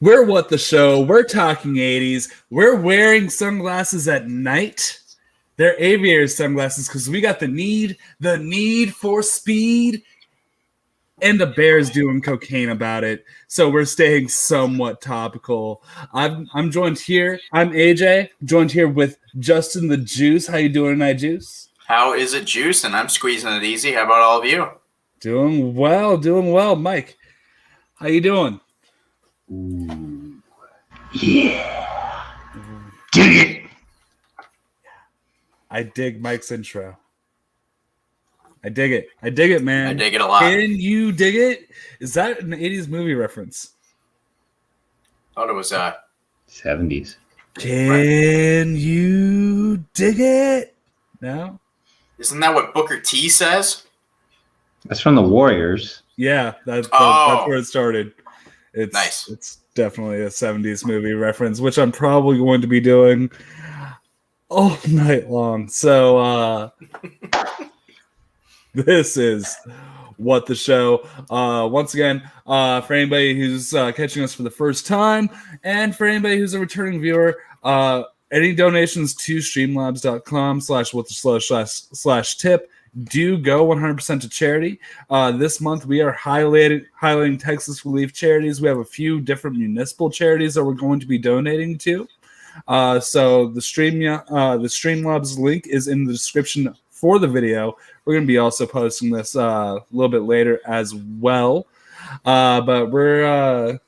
We're What the Show. We're talking 80s. We're wearing sunglasses at night. They're aviator sunglasses because we got the need for speed, and the Bears doing cocaine about it. So we're staying somewhat topical. I'm joined here. I'm AJ, joined here with Justin the Juice. How you doing tonight, Juice? How is it, Juice? And I'm squeezing it easy. How about all of you? Doing well. Mike, how you doing? Ooh. Yeah. Dig it. I dig Mike's intro. I dig it, man. I dig it a lot. Can you dig it? Is that an 80s movie reference? Thought it was 70s. Can you dig it? No? Isn't that what Booker T says? That's from the Warriors. Yeah, that's where it started. It's nice. It's definitely a 70s movie reference, which I'm probably going to be doing all night long. So this is What the Show. Once again, for anybody who's catching us for the first time, and for anybody who's a returning viewer, any donations to streamlabs.com/whattheshow/tip do go 100% to charity. This month we are highlighting Texas relief charities. We have a few different municipal charities that we're going to be donating to. So the Streamlabs link is in the description for the video. We're going to be also posting this a little bit later as well. But we're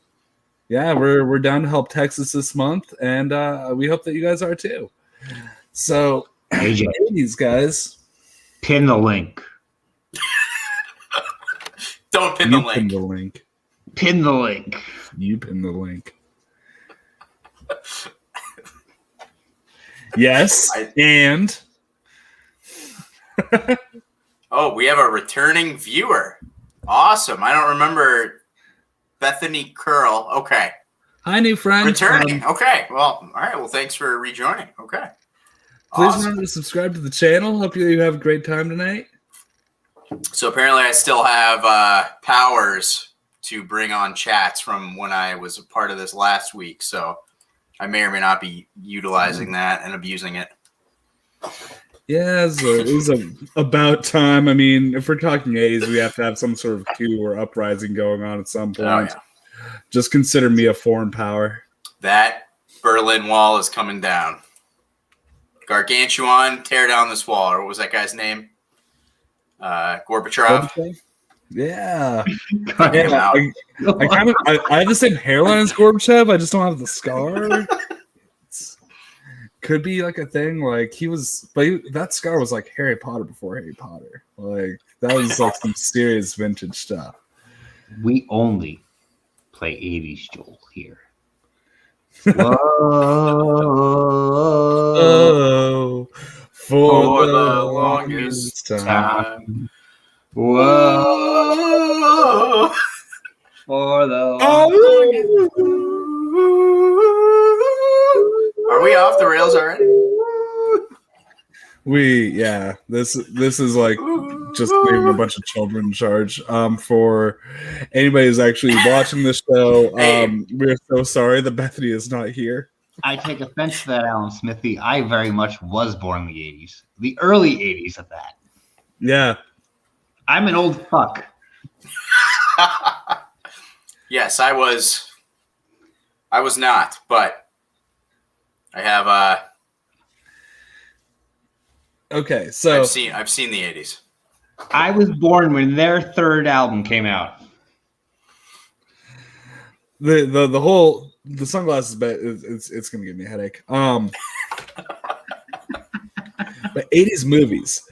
down to help Texas this month, and we hope that you guys are too. So, AJ, these guys. Pin the link. Don't pin the link. Pin the link. Pin the link. You pin the link. Yes, and oh, we have a returning viewer. Awesome. I don't remember Bethany Curl. Okay. Hi, new friend. Returning. Okay. Well, all right. Well, thanks for rejoining. Okay. Please Awesome. remember to subscribe to the channel. Hope you have a great time tonight. So apparently I still have powers to bring on chats from when I was a part of this last week. So I may or may not be utilizing that and abusing it. Yeah, it was about time. I mean, if we're talking 80s, we have to have some sort of coup or uprising going on at some point. Oh, yeah. Just consider me a foreign power. That Berlin Wall is coming down. Gargantuan, tear down this wall. Or what was that guy's name? Gorbachev? Yeah. I have the same hairline as Gorbachev. I just don't have the scar. Could be like a thing. Like that scar was like Harry Potter before Harry Potter. Like that was like some serious vintage stuff. We only play 80s Joel here. Whoa. For the longest time. Whoa. For the longest. Are we off the rails already? This is like just leaving a bunch of children in charge. For anybody who's actually watching this show, we're so sorry that Bethany is not here. I take offense to that, Alan Smithy. I very much was born in the 80s. The early 80s at that. Yeah. I'm an old fuck. Yes, I was not, but I have Okay, so I've seen the 80s. I was born when their third album came out. The sunglasses bet it's gonna give me a headache. But 80s movies,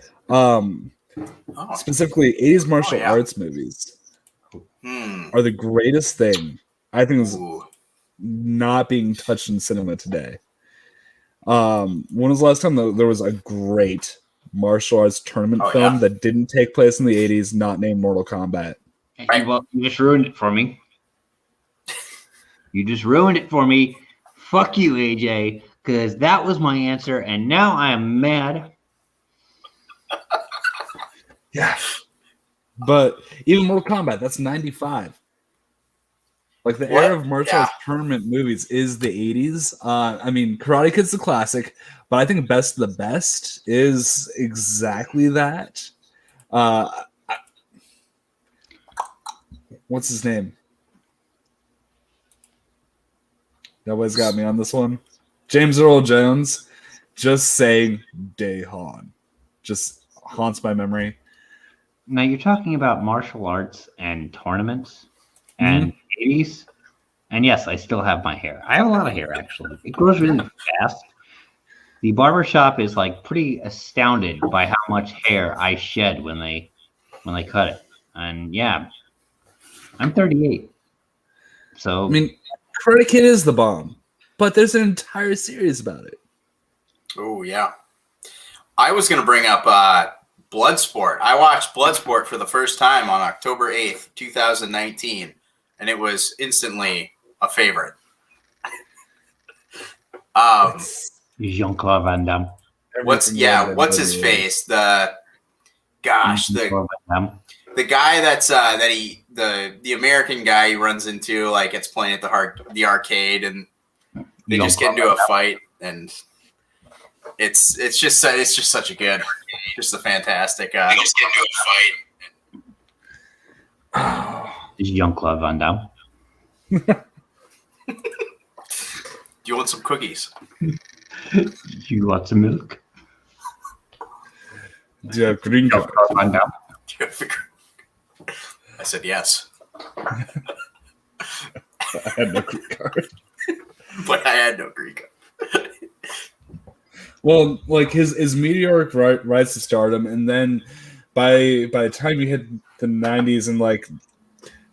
specifically 80s martial arts movies, are the greatest thing. I think is not being touched in cinema today. When was the last time there was a great martial arts tournament film that didn't take place in the 80s, not named Mortal Kombat? Well, you just ruined it for me. You just ruined it for me. Fuck you, AJ, because that was my answer, and now I am mad. Yeah. But even Mortal Kombat, that's 95. Like the What? era of martial arts tournament movies is the 80s. I mean, Karate Kid's the classic, but I think Best of the Best is exactly that. What's his name? Nobody's got me on this one. James Earl Jones just saying Daehan just haunts my memory. Now you're talking about martial arts and tournaments and 80s. And yes, I still have my hair. I have a lot of hair, actually. It grows really fast. The barbershop is like pretty astounded by how much hair I shed when they cut it. And yeah, I'm 38. So I mean, Karate Kid is the bomb, but there's an entire series about it. Oh, yeah. I was going to bring up Bloodsport. I watched Bloodsport for the first time on October 8th, 2019, and it was instantly a favorite. Jean-Claude Van Damme. What's his face? The guy that's the American guy he runs into, like, it's playing at the arcade, and they just get into a fight, and it's just such a good, just a fantastic. They just get into a fight. Jean-Claude Van Damme. Do you want some cookies? Do you want some milk? Do you have green card? I said yes. I had no green card. But I had no green card. Well, like his meteoric rise to stardom, and then by the time you hit the 90s and like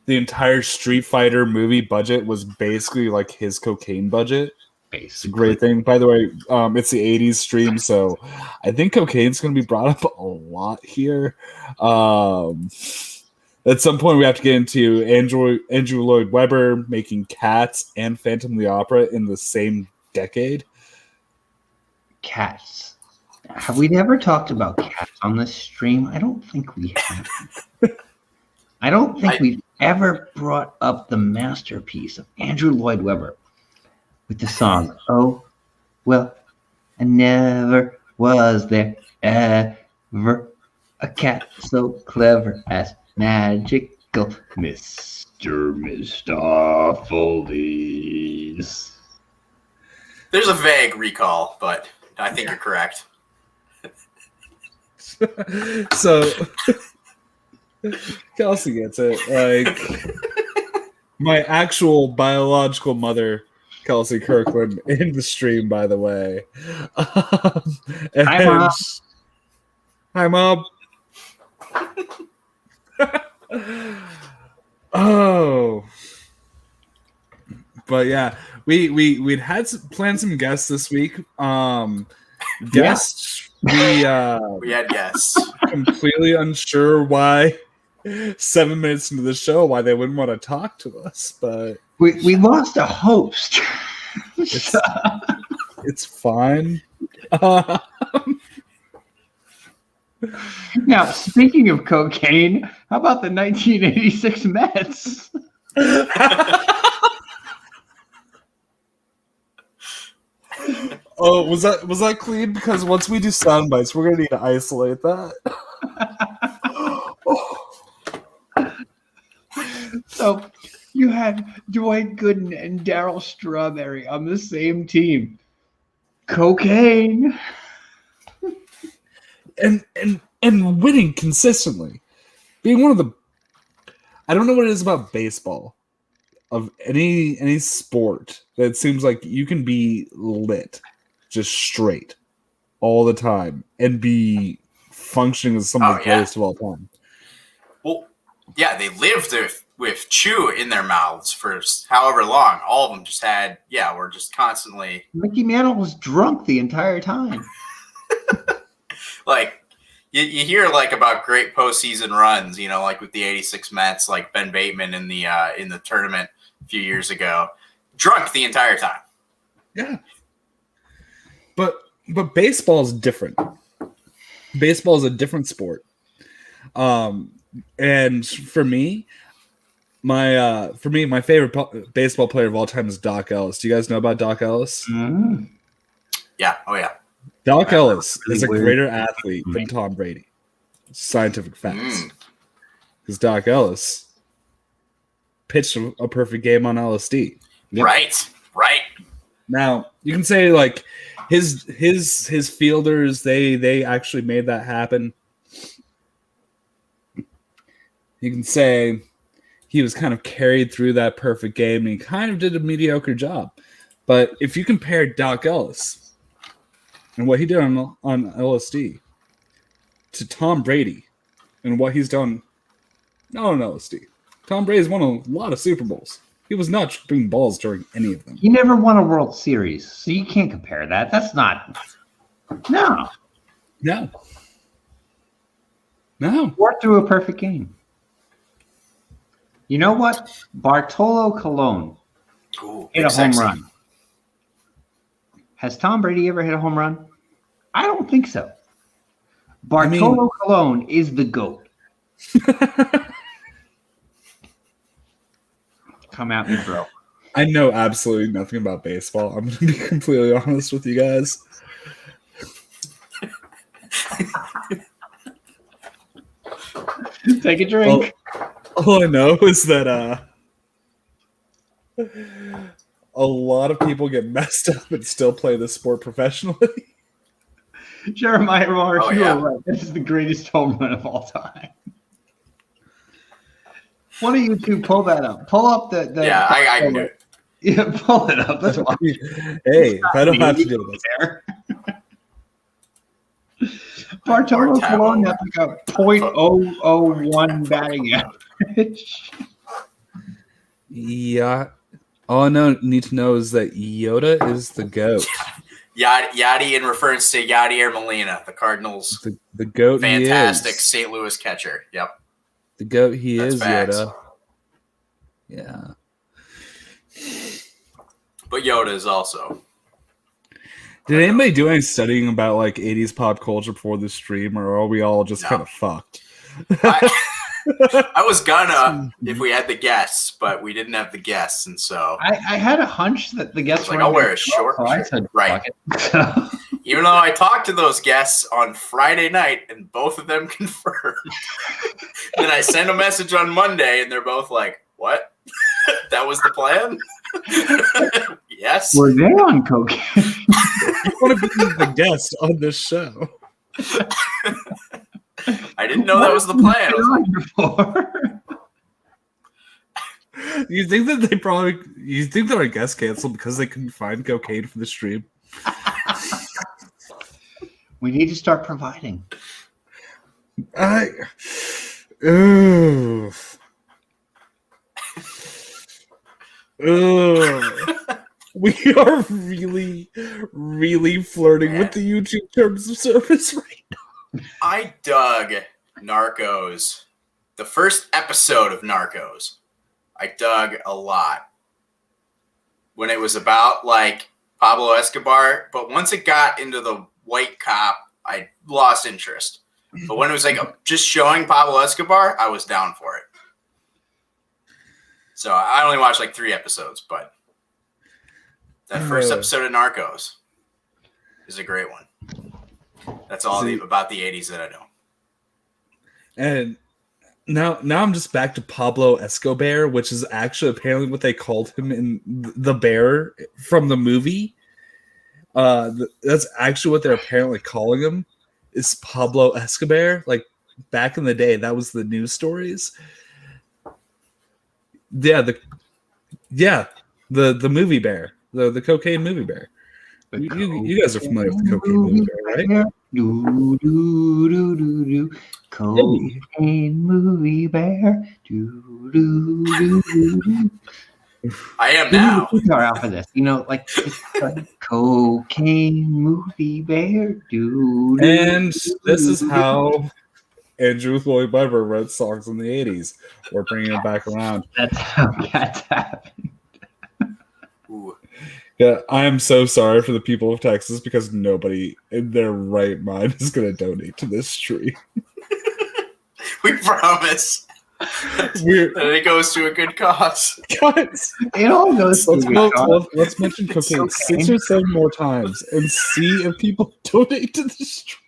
the entire Street Fighter movie budget was basically like his cocaine budget. It's a great thing. By the way, it's the 80s stream, so I think cocaine's going to be brought up a lot here. At some point, we have to get into Andrew Lloyd Webber making Cats and Phantom of the Opera in the same decade. Cats. Have we ever talked about cats on this stream? I don't think we have. I don't think we've ever brought up the masterpiece of Andrew Lloyd Webber with the song, "Oh, well, I never was there ever a cat so clever as magical Mr. Mistopheles." There's a vague recall, but I think you're correct. So Kelsey gets it. Like my actual biological mother, Kelsey Kirkland, in the stream, by the way. Hi, Mom. Hi, Mom. Oh, but yeah, we'd had planned some guests this week. Guests, we had guests. Completely unsure why 7 minutes into the show why they wouldn't want to talk to us, but we lost a host. It's fine. Now, speaking of cocaine, how about the 1986 Mets? Oh, was that clean? Because once we do sound bites, we're gonna need to isolate that. So you had Dwight Gooden and Darryl Strawberry on the same team. Cocaine. And winning consistently. Being one of the, I don't know what it is about baseball, of any sport that seems like you can be lit, just straight, all the time, and be functioning as some of the greatest of all time. Well, yeah, they lived with chew in their mouths for however long. All of them just had, we're just constantly. Mickey Mantle was drunk the entire time. Like, you hear like about great postseason runs, like with the '86 Mets, like Ben Bateman in the tournament a few years ago, drunk the entire time. Yeah, but baseball is different. Baseball is a different sport, and for me, For me, my favorite baseball player of all time is Doc Ellis. Do you guys know about Doc Ellis? Mm. Yeah. Oh yeah. Doc Ellis really is a weird. greater athlete than Tom Brady. Scientific facts. Because Doc Ellis pitched a perfect game on LSD. Yep. Right. Now you can say like his fielders they actually made that happen. You can say he was kind of carried through that perfect game and he kind of did a mediocre job. But if you compare Doc Ellis and what he did on LSD to Tom Brady and what he's done not on LSD, Tom Brady's won a lot of Super Bowls. He was not tripping balls during any of them. He never won a World Series, so you can't compare that. That's not. No. Or through a perfect game. You know what? Bartolo Colon hit a home run. Has Tom Brady ever hit a home run? I don't think so. Bartolo Colon is the GOAT. Come at me, bro. I know absolutely nothing about baseball. I'm going to be completely honest with you guys. Take a drink. All I know is that a lot of people get messed up and still play the sport professionally. Jeremiah Morris, Oh, you yeah. are right. This is the greatest home run of all time. One of you two pull that up. Pull up the Yeah, I can do it. Yeah, pull it up. Let's watch. Hey, if I don't have to do this. Bartolo Colon has like a .001 batting average. Yeah. All I need to know is that Yoda is the GOAT. Yachty in reference to Yadier Molina, the Cardinals' The GOAT fantastic he is. St. Louis catcher. Yep. The GOAT he That's is, facts. Yoda. Yeah. But Yoda is also. Did anybody do any studying about like 80s pop culture before the stream, or are we all just No. kind of fucked? I was gonna if we had the guests, but we didn't have the guests, and so I had a hunch that the guests like, were I'll wear a short so I shirt. said, Right. fuck it. even though I talked to those guests on Friday night and both of them confirmed, then I sent a message on Monday and they're both like, "What? That was the plan?" Yes. Were they on cocaine? I want to be the guest on this show. I didn't know that was the plan. I was like, Before? You think that you think that our guest canceled because they couldn't find cocaine for the stream? We need to start providing. We are really, really flirting with the YouTube terms of service right now. I dug Narcos, the first episode of Narcos. I dug a lot when it was about like Pablo Escobar, but once it got into the white cop, I lost interest. But when it was like just showing Pablo Escobar, I was down for it. So I only watched like 3 episodes, but that first episode of Narcos is a great one. That's all about the 80s that I know. And now I'm just back to Pablo Escobar, which is actually apparently what they called him in The Bear from the movie. That's actually what they're apparently calling him, is Pablo Escobar. Like back in the day, that was the news stories. Yeah, the movie bear, the cocaine movie bear. You guys are familiar with the cocaine movie bear, right? Do, do, do, do, do. Cocaine movie bear. Do, do, do, do, do. I am now. Guitar out for this, like cocaine movie bear. Do, do, And this is do, how Andrew Lloyd Webber wrote songs in the 80s. We're bringing it back around. That's how cats happen. Ooh. Yeah, I am so sorry for the people of Texas because nobody in their right mind is going to donate to this stream. We promise. It goes to a good cause. Guys, It all goes to a good cause. let's mention cocaine 6 or 7 more times and see if people donate to the stream.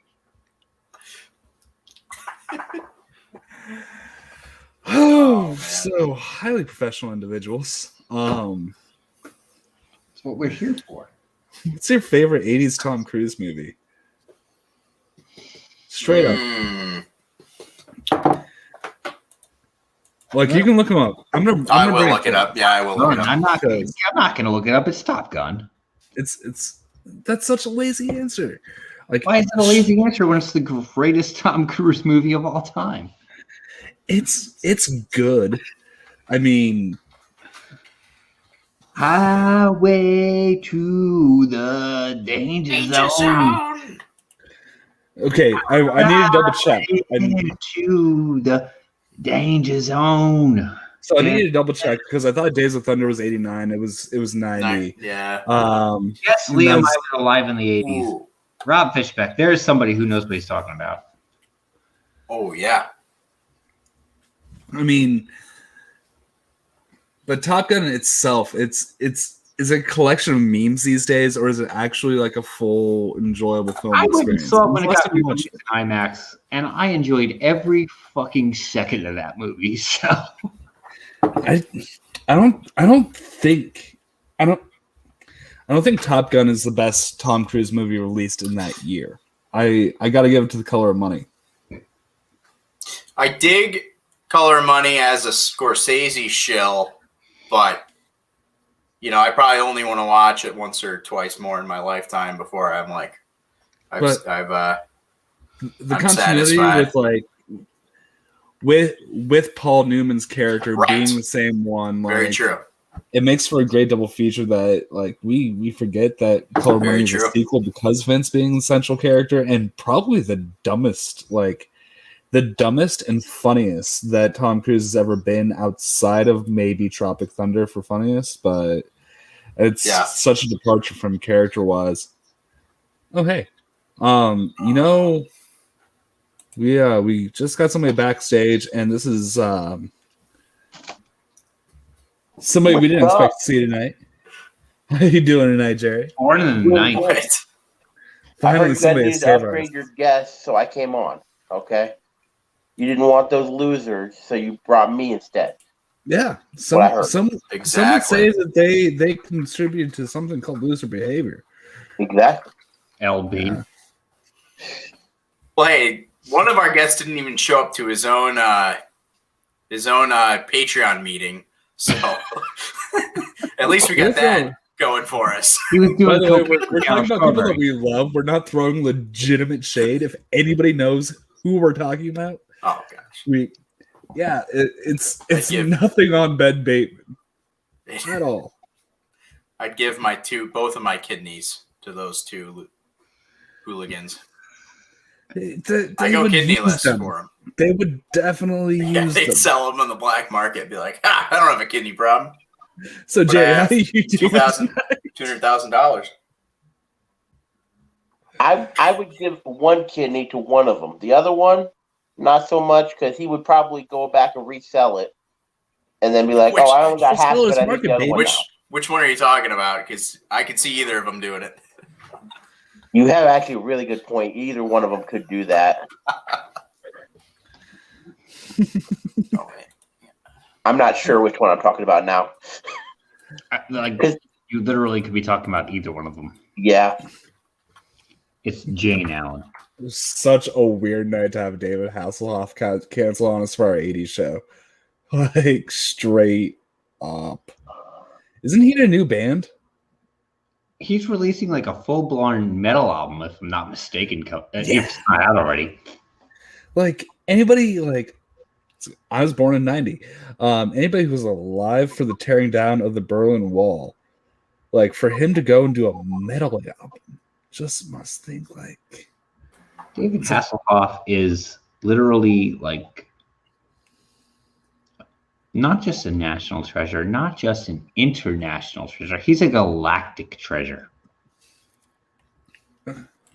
Oh, so highly professional individuals. That's what we're here for. What's your favorite 80s Tom Cruise movie? Straight up. Like, you can look them up. I will look it up. Yeah, I will look it up. I'm not going to look it up. It's Top Gun. That's such a lazy answer. Like, why is it a lazy answer when it's the greatest Tom Cruise movie of all time? It's good. I mean, Highway to the Danger Zone. Okay, I need to double check. To the Danger Zone. So I need to double check because I thought Days of Thunder was 89. It was 90. Yeah. Yes, Liam, I was alive in the 80s. Ooh. Rob Fishbeck. There is somebody who knows what he's talking about. Oh yeah. I mean, but Top Gun itself, is it a collection of memes these days, or is it actually like a full enjoyable film experience? I saw it when it got released in IMAX, and I enjoyed every fucking second of that movie. So I don't think Top Gun is the best Tom Cruise movie released in that year. I got to give it to The Color of Money. I dig Color of Money as a Scorsese shill, but I probably only want to watch it once or twice more in my lifetime before I'm like, I'm continuity satisfied. with Paul Newman's character being the same one. Very true. It makes for a great double feature that we forget that Color of Money is a sequel because Vince being the central character and probably the dumbest and funniest that Tom Cruise has ever been outside of maybe Tropic Thunder for funniest, but it's such a departure from character-wise. Oh, hey. We just got somebody backstage, and this is somebody we didn't expect to see tonight. How are you doing tonight, Jerry? Born in the night. Finally, somebody needed to upgrade your guests, so I came on. Okay. You didn't want those losers, so you brought me instead. Yeah, some would say that they contribute to something called loser behavior. Exactly. LB. Yeah. Well, hey, one of our guests didn't even show up to his own Patreon meeting, so at least we got that going for us. He was doing. By the way, we're talking about people that we love. We're not throwing legitimate shade. If anybody knows who we're talking about. Oh gosh, it's nothing on Ben Bateman at all. I'd give both of my kidneys to those two hooligans. I go kidneyless for them. They would definitely use they'd them. sell them on the black market. Be like, I don't have a kidney problem. So Jay, how do you do $200,000? I would give one kidney to one of them. The other one, not so much, because he would probably go back and resell it, and then be like, I only got half, but I need the other one now. Which one are you talking about? Because I could see either of them doing it. You have actually a really good point. Either one of them could do that. I'm not sure which one I'm talking about now. You literally could be talking about either one of them. Yeah. It's Jane Allen. It was such a weird night to have David Hasselhoff cancel on us for our 80s show. Like, straight up. Isn't he in a new band? He's releasing like a full-blown metal album, if I'm not mistaken. If it's not out already. Like, anybody, I was born in 90. Anybody who was alive for the tearing down of the Berlin Wall, for him to go and do a metal album, just must think David Hasselhoff is literally not just a national treasure, not just an international treasure. He's a galactic treasure.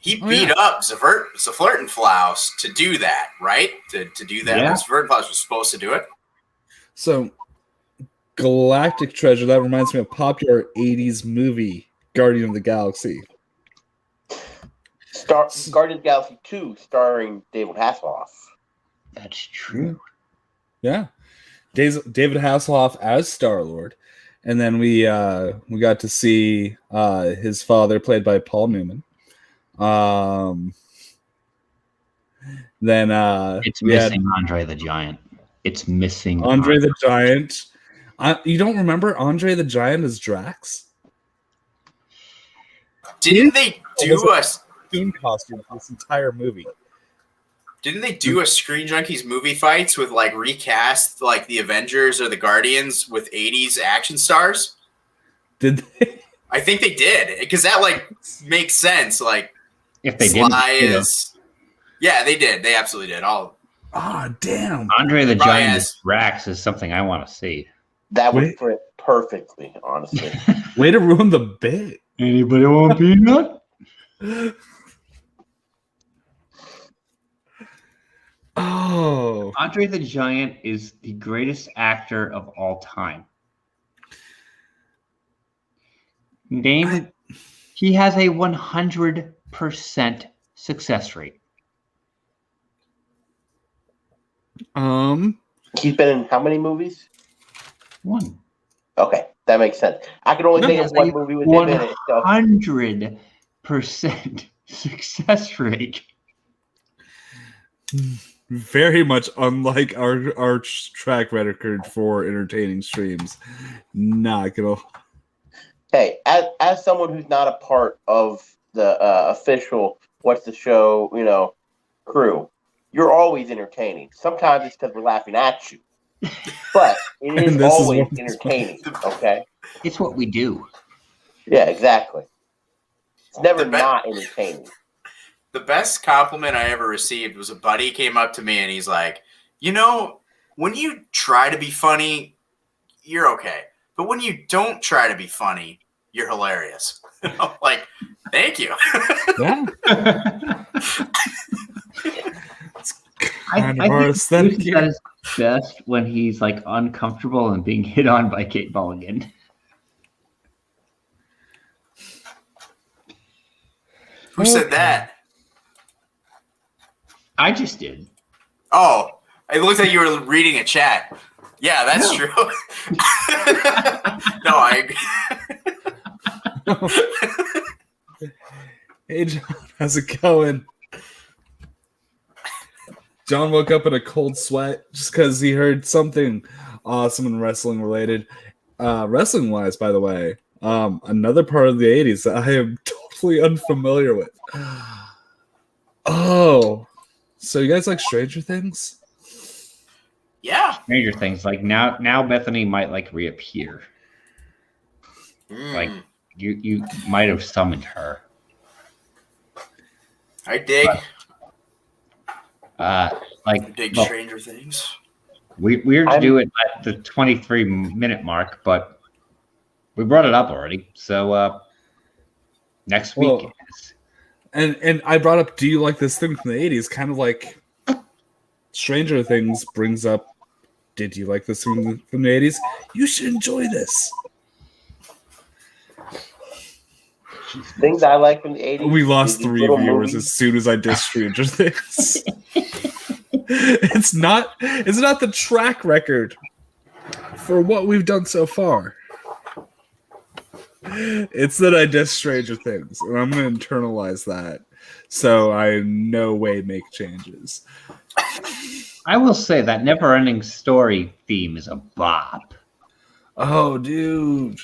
He beat up Zvertenflaus to do that, right? To do that. Yeah. Zvertenflaus was supposed to do it. So, Galactic Treasure, that reminds me of popular 80s movie, Guardian of the Galaxy. Guardians of the Galaxy 2 starring David Hasselhoff. That's true. Yeah. David Hasselhoff as Star-Lord. And then we got to see his father, played by Paul Newman. Then it's missing Andre the Giant. It's missing Andre the Giant. You don't remember Andre the Giant as Drax? Didn't they do a costume for this entire movie? Didn't they do a Screen Junkies movie fights with like recast like the Avengers or the Guardians with 80s action stars? Did they? I think they did, because that like makes sense. Like if they didn't, yeah, they did. They absolutely did. Damn. Andre the Giant as Drax is something I want to see. That would fit perfectly, honestly. Way to ruin the bit. Anybody want peanut? Oh. Andre the Giant is the greatest actor of all time. He has a 100% success rate. He's been in how many movies? 1. Okay, that makes sense. I can only think of one movie with him in it. 100% success rate. Very much unlike our track record for entertaining streams. Not gonna. Hey, as someone who's not a part of the official What's the Show, crew, you're always entertaining. Sometimes it's because we're laughing at you, but it is always entertaining. Okay, it's what we do. Yeah, exactly. It's never not entertaining. The best compliment I ever received was a buddy came up to me and he's like, when you try to be funny, you're okay. But when you don't try to be funny, you're hilarious. I'm like, thank you. Yeah. I think that is best when he's like uncomfortable and being hit on by Kate Mulligan. Who said that? I just did. Oh, it looked like you were reading a chat. Yeah, that's true. No, I agree. Hey, John, how's it going? John woke up in a cold sweat just because he heard something awesome and wrestling related. Wrestling wise, by the way, another part of the 80s that I am totally unfamiliar with. Oh, so you guys like Stranger Things? Yeah. Stranger Things. Like now Bethany might like reappear. Like you might have summoned her. I dig. Dig Stranger Things. We're to do it at the 23-minute mark, but we brought it up already. So next week is. And I brought up, do you like this thing from the 80s? Kind of like Stranger Things brings up, did you like this thing from the 80s? You should enjoy this. Things I like from the 80s. We lost 3 viewers as soon as I did Stranger Things. It's not the track record for what we've done so far. It's that I did Stranger Things, and I'm going to internalize that, so I in no way make changes. I will say that Never-Ending Story theme is a bop. Oh, dude.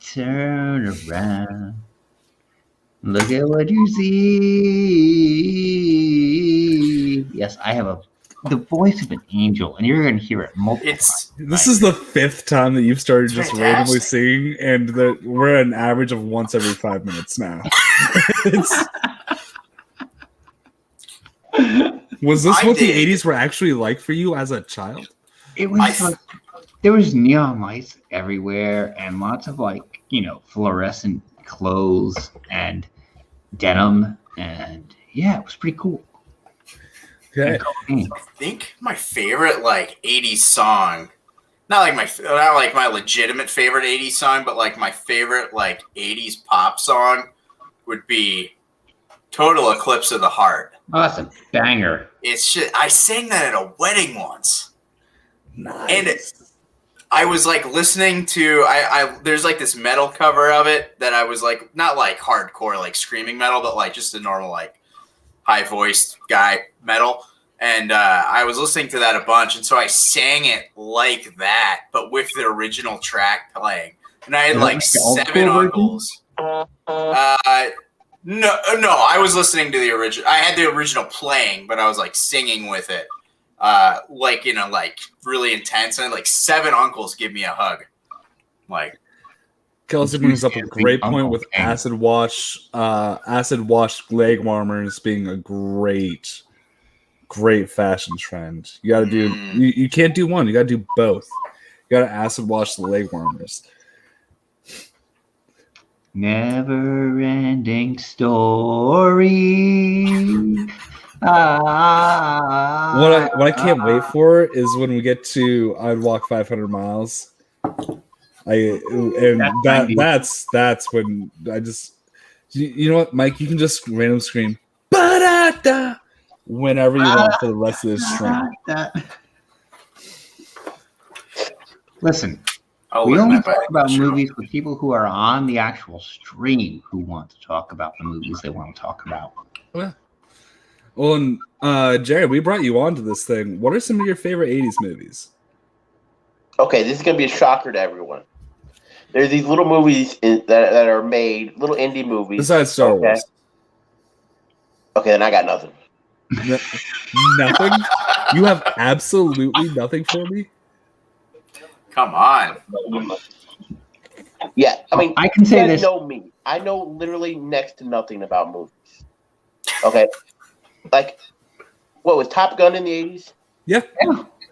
Turn around. Look at what you see. Yes, I have the voice of an angel, and you're going to hear it multiple times. This is the 5th time that you've started just randomly singing, and we're at an average of once every 5 minutes now. Was this what the 80s were actually like for you as a child? It was there was neon lights everywhere and lots of fluorescent clothes and denim, and yeah, it was pretty cool. Okay. I think my favorite 80s song not like my legitimate favorite 80s song, but like my favorite like 80s pop song would be Total Eclipse of the Heart. Awesome. Banger. It's just, I sang that at a wedding once. Nice. And I was like listening to there's like this metal cover of it that I was like, not like hardcore like screaming metal, but like just a normal like high voiced guy metal. And I was listening to that a bunch, and so I sang it like that, but with the original track playing. And I had like 7 uncles. No, I was listening to the original. I had the original playing, but I was like singing with it, like really intense. And like 7 uncles give me a hug. Like, Kelsey brings up a great point with acid washed leg warmers being a great fashion trend. You got to do. You can't do one. You got to do both. You got to acid wash the leg warmers. Never-ending story. What I can't wait for is when we get to I'd walk 500 miles. That's when I just, you know what, Mike, you can just random scream ba-da-da whenever you want for the rest of this stream. Listen, we only talk about movies with people who are on the actual stream who want to talk about the movies they want to talk about. Yeah. Well, and Jerry, we brought you onto this thing. What are some of your favorite 80s movies? Okay, this is going to be a shocker to everyone. There's these little movies that are made, little indie movies. Besides Star Wars. Okay, then I got nothing. Nothing? You have absolutely nothing for me? Come on. Yeah, I mean, I can say this. Know me. I know literally next to nothing about movies. Okay, like what was Top Gun in the 80s? Yeah.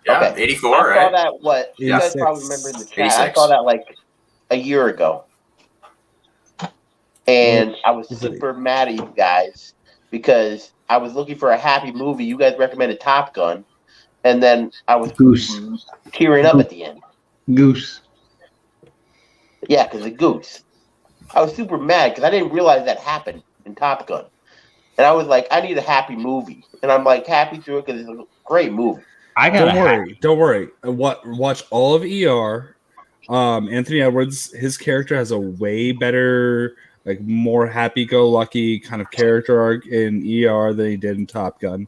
Okay. 84, right? I saw that. What 86. you guys probably remember in the chat? 86. I saw that like a year ago, and I was super mad at you guys because I was looking for a happy movie. You guys recommended Top Gun, and then I was tearing up at the end. Goose. Yeah, because the goose. I was super mad because I didn't realize that happened in Top Gun. And I was like, I need a happy movie. And I'm like happy through it because it's a great movie. Don't worry. Watch all of ER. Anthony Edwards, his character has a way better, like more happy-go-lucky kind of character arc in ER than he did in Top Gun.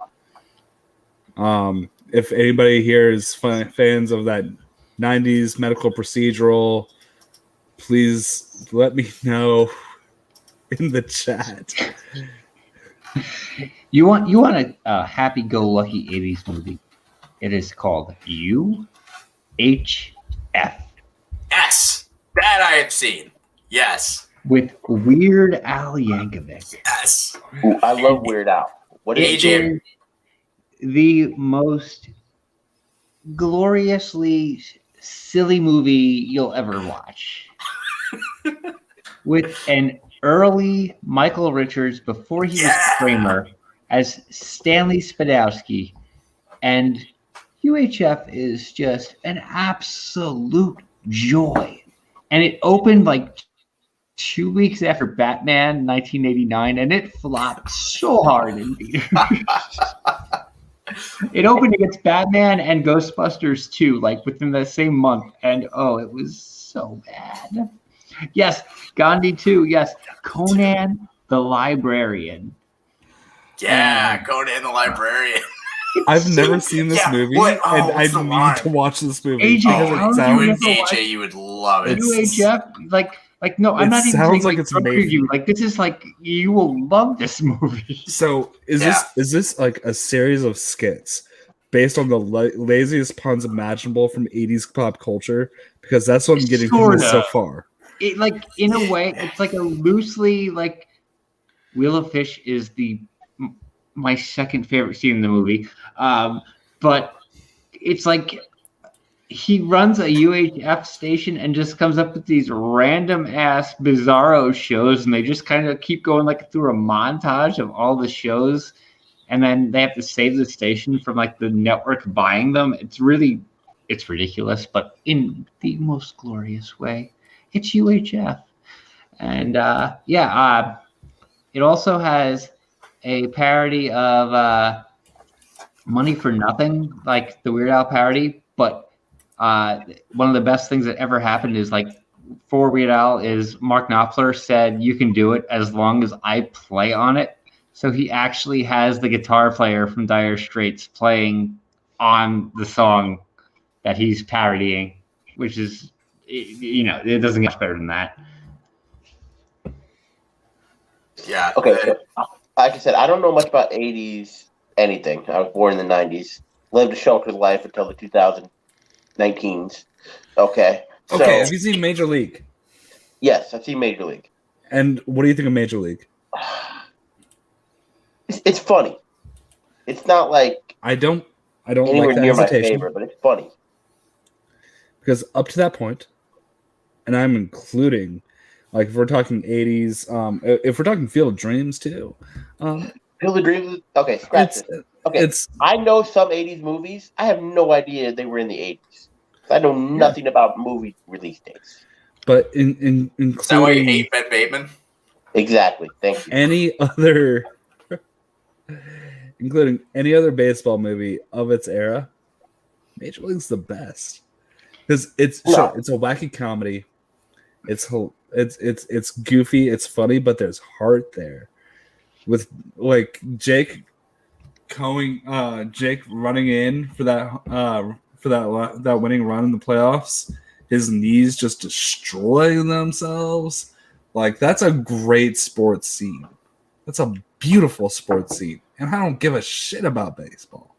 If anybody here is fans of that 90s medical procedural, please let me know in the chat. You want a happy-go-lucky 80s movie. It is called UHF. Yes, that I have seen. Yes. With Weird Al Yankovic. Yes. Ooh, I love Weird Al. What is AJ? The most gloriously silly movie you'll ever watch. With an early Michael Richards before he was Kramer as Stanley Spadowski, and UHF is just an absolute joy. And it opened like 2 weeks after Batman 1989, and it flopped so hard in theaters. It opened against Batman and Ghostbusters 2, like within the same month, and it was so bad. Yes, Gandhi 2. Yes, Conan the Librarian. Yeah, Conan the Librarian. I've never seen this movie, and I need to watch this movie. AJ, you would love it. UHF, no, I'm not even sounds saying like it's made. preview. Like this is like you will love this movie. So is this like a series of skits based on the laziest puns imaginable from 80s pop culture? Because that's what I'm getting from this so far. It, like in a way, it's like a loosely like Wheel of Fish is my second favorite scene in the movie, but it's like he runs a UHF station and just comes up with these random ass bizarro shows, and they just kind of keep going like through a montage of all the shows, and then they have to save the station from like the network buying them. It's it's ridiculous, but in the most glorious way. It's UHF. And it also has a parody of Money for Nothing, like the Weird Al parody. But one of the best things that ever happened is like for Weird Al is Mark Knopfler said, "You can do it as long as I play on it." So he actually has the guitar player from Dire Straits playing on the song that he's parodying, which is, it doesn't get much better than that. Yeah. Okay, so, like I said, I don't know much about 80s anything. I was born in the 90s, lived a sheltered life until the 2019s. Okay. So, Okay, have you seen Major League? Yes, I've seen Major League. And what do you think of Major League? It's funny. It's not like I don't anywhere like the near my hesitation. favorite, but it's funny. Because up to that point, and I'm including, like, if we're talking 80s, if we're talking Field of Dreams too. Field of Dreams. Okay, scratch it. Okay, I know some 80s movies. I have no idea they were in the 80s. I know nothing about movie release dates. But including, is that why you hate Ben Bateman? Exactly. Thank you. Including any other baseball movie of its era, Major League's the best. Because it's a wacky comedy. It's goofy, it's funny, but there's heart there. With like Jake running in for that winning run in the playoffs, his knees just destroying themselves. Like, that's a great sports scene. That's a beautiful sports scene. And I don't give a shit about baseball.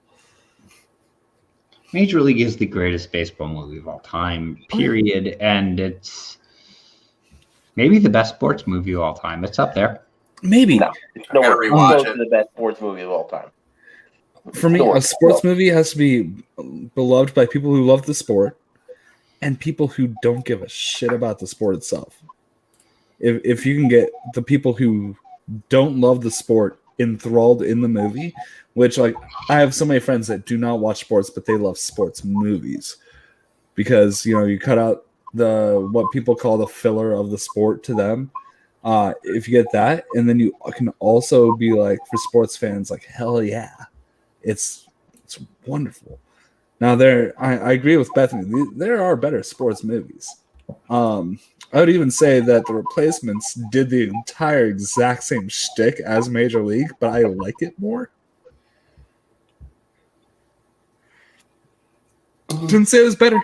Major League is the greatest baseball movie of all time, period. And it's maybe the best sports movie of all time. It's up there. Maybe. No, it's nowhere close to the best sports movie of all time. For me, a sports movie has to be beloved by people who love the sport and people who don't give a shit about the sport itself. If you can get the people who don't love the sport enthralled in the movie, which, like, I have so many friends that do not watch sports, but they love sports movies because, you cut out what people call the filler of the sport to them. If you get that, and then you can also be like, for sports fans, like, hell yeah, it's wonderful. Now I agree with Bethany. There are better sports movies. I would even say that The Replacements did the entire exact same shtick as Major League, but I like it more. Didn't say it was better.